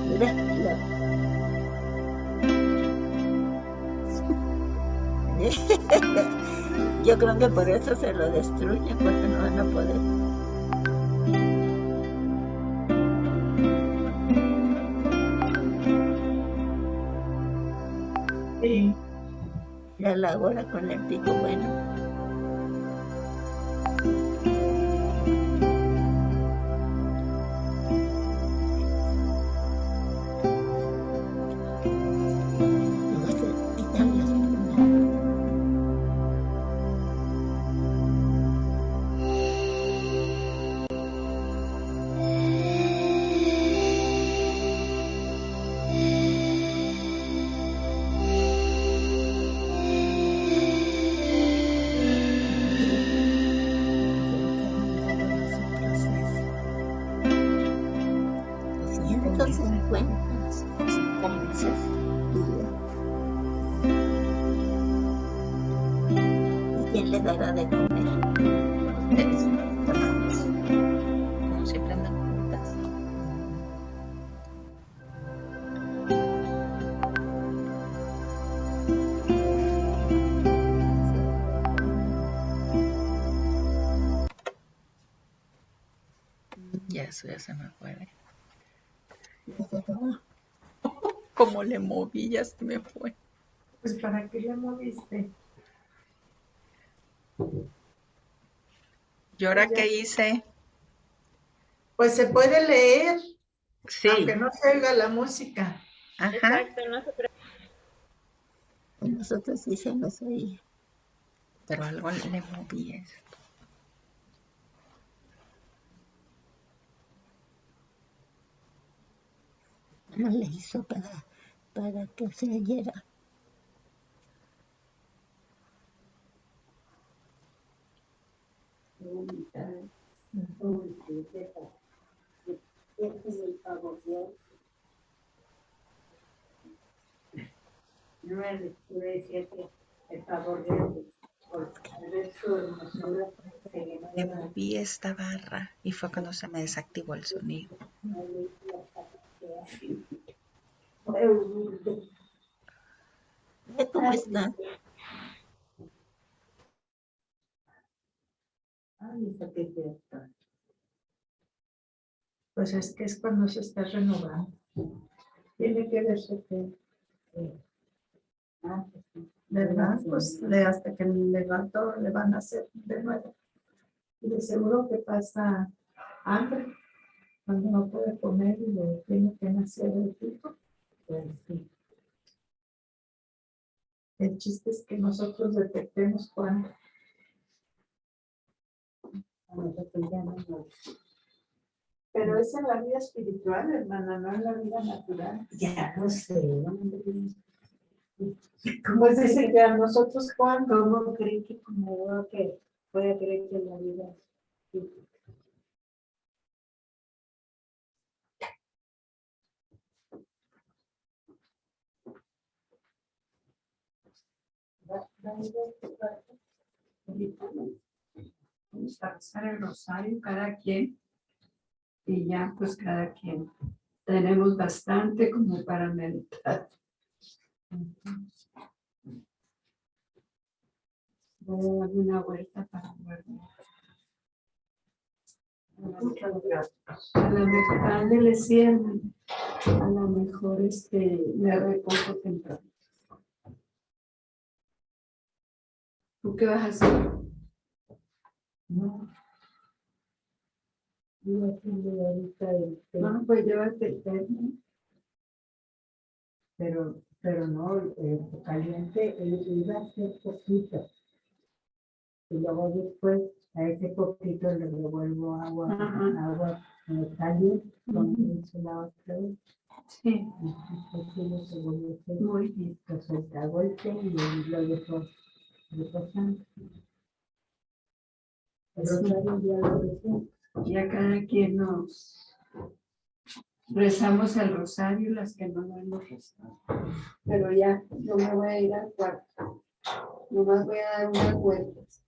Mira, yo creo que por eso se lo destruyen, porque no van a poder. Sí. Ya la hora con el pico bueno. Luego se quitan las plumas. ¿Y quién le dará de comer? Ustedes, hermanos. Como siempre andan juntas. Ya eso ya se me fue. Como le moví, ya se me fue. Pues ¿para qué le moviste? ¿Y ahora Pues ya. qué hice? Pues se puede leer, Sí. aunque no se oiga la música. Ajá. Exacto, no se preocupe. Nosotros sí se nos oía. Pero algo le moví eso. No le hizo para que se oyera. Le moví esta barra y fue cuando se me desactivó el sonido. ¿Cómo está? Pues es que es cuando se está renovando. Tiene que verse que, ¿verdad? Pues hasta que le van a hacer de nuevo. Y de seguro que pasa hambre cuando no puede comer y le tiene que nacer el tipo. Pues sí. El chiste es que nosotros detectemos cuándo. Pero es en la vida espiritual, hermana, no en la vida natural. Ya no sé. ¿Cómo es decir que a nosotros cuándo? ¿Cómo creen que como que puede creer que en la vida? Vamos a rezar el rosario cada quien y ya pues cada quien. Tenemos bastante como para meditar. Voy a darle una vuelta para dormir. A lo mejor, ándele, sí, hermano. A lo mejor me repongo temprano. ¿Tú qué vas a hacer? No. No, pues llévate el termo. Pero no, caliente, iba a hacer poquito. Y luego después a ese poquito le devuelvo agua caliente, con la otra vez. Sí. Muy bien. Entonces el golpe y lo dejo reposando. El rosario ya lo decía. Ya cada quien nos rezamos el rosario, las que no lo hemos rezado. Pero ya no me voy a ir al cuarto. Nomás voy a dar unas vueltas.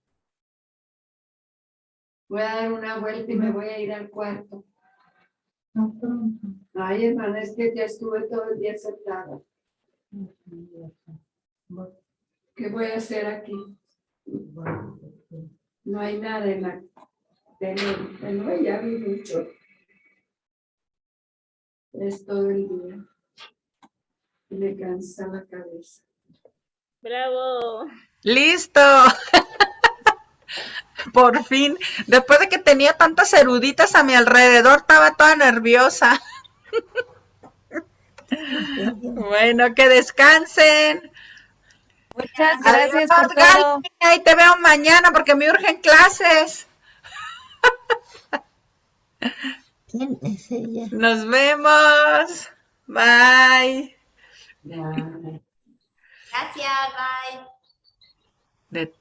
Voy a dar una vuelta y me voy a ir al cuarto. Ay, hermana, es que ya estuve todo el día sentada. ¿Qué voy a hacer aquí? No hay nada en la tele. No, ya vi mucho. Es todo el día. Y me cansa la cabeza. Bravo. ¡Listo! Por fin, después de que tenía tantas eruditas a mi alrededor, estaba toda nerviosa. Bueno, que descansen. Muchas gracias por Adiós, todo. Gali. Ahí te veo mañana porque me urgen clases. ¿Quién es ella? Nos vemos. Bye. Gracias, bye. De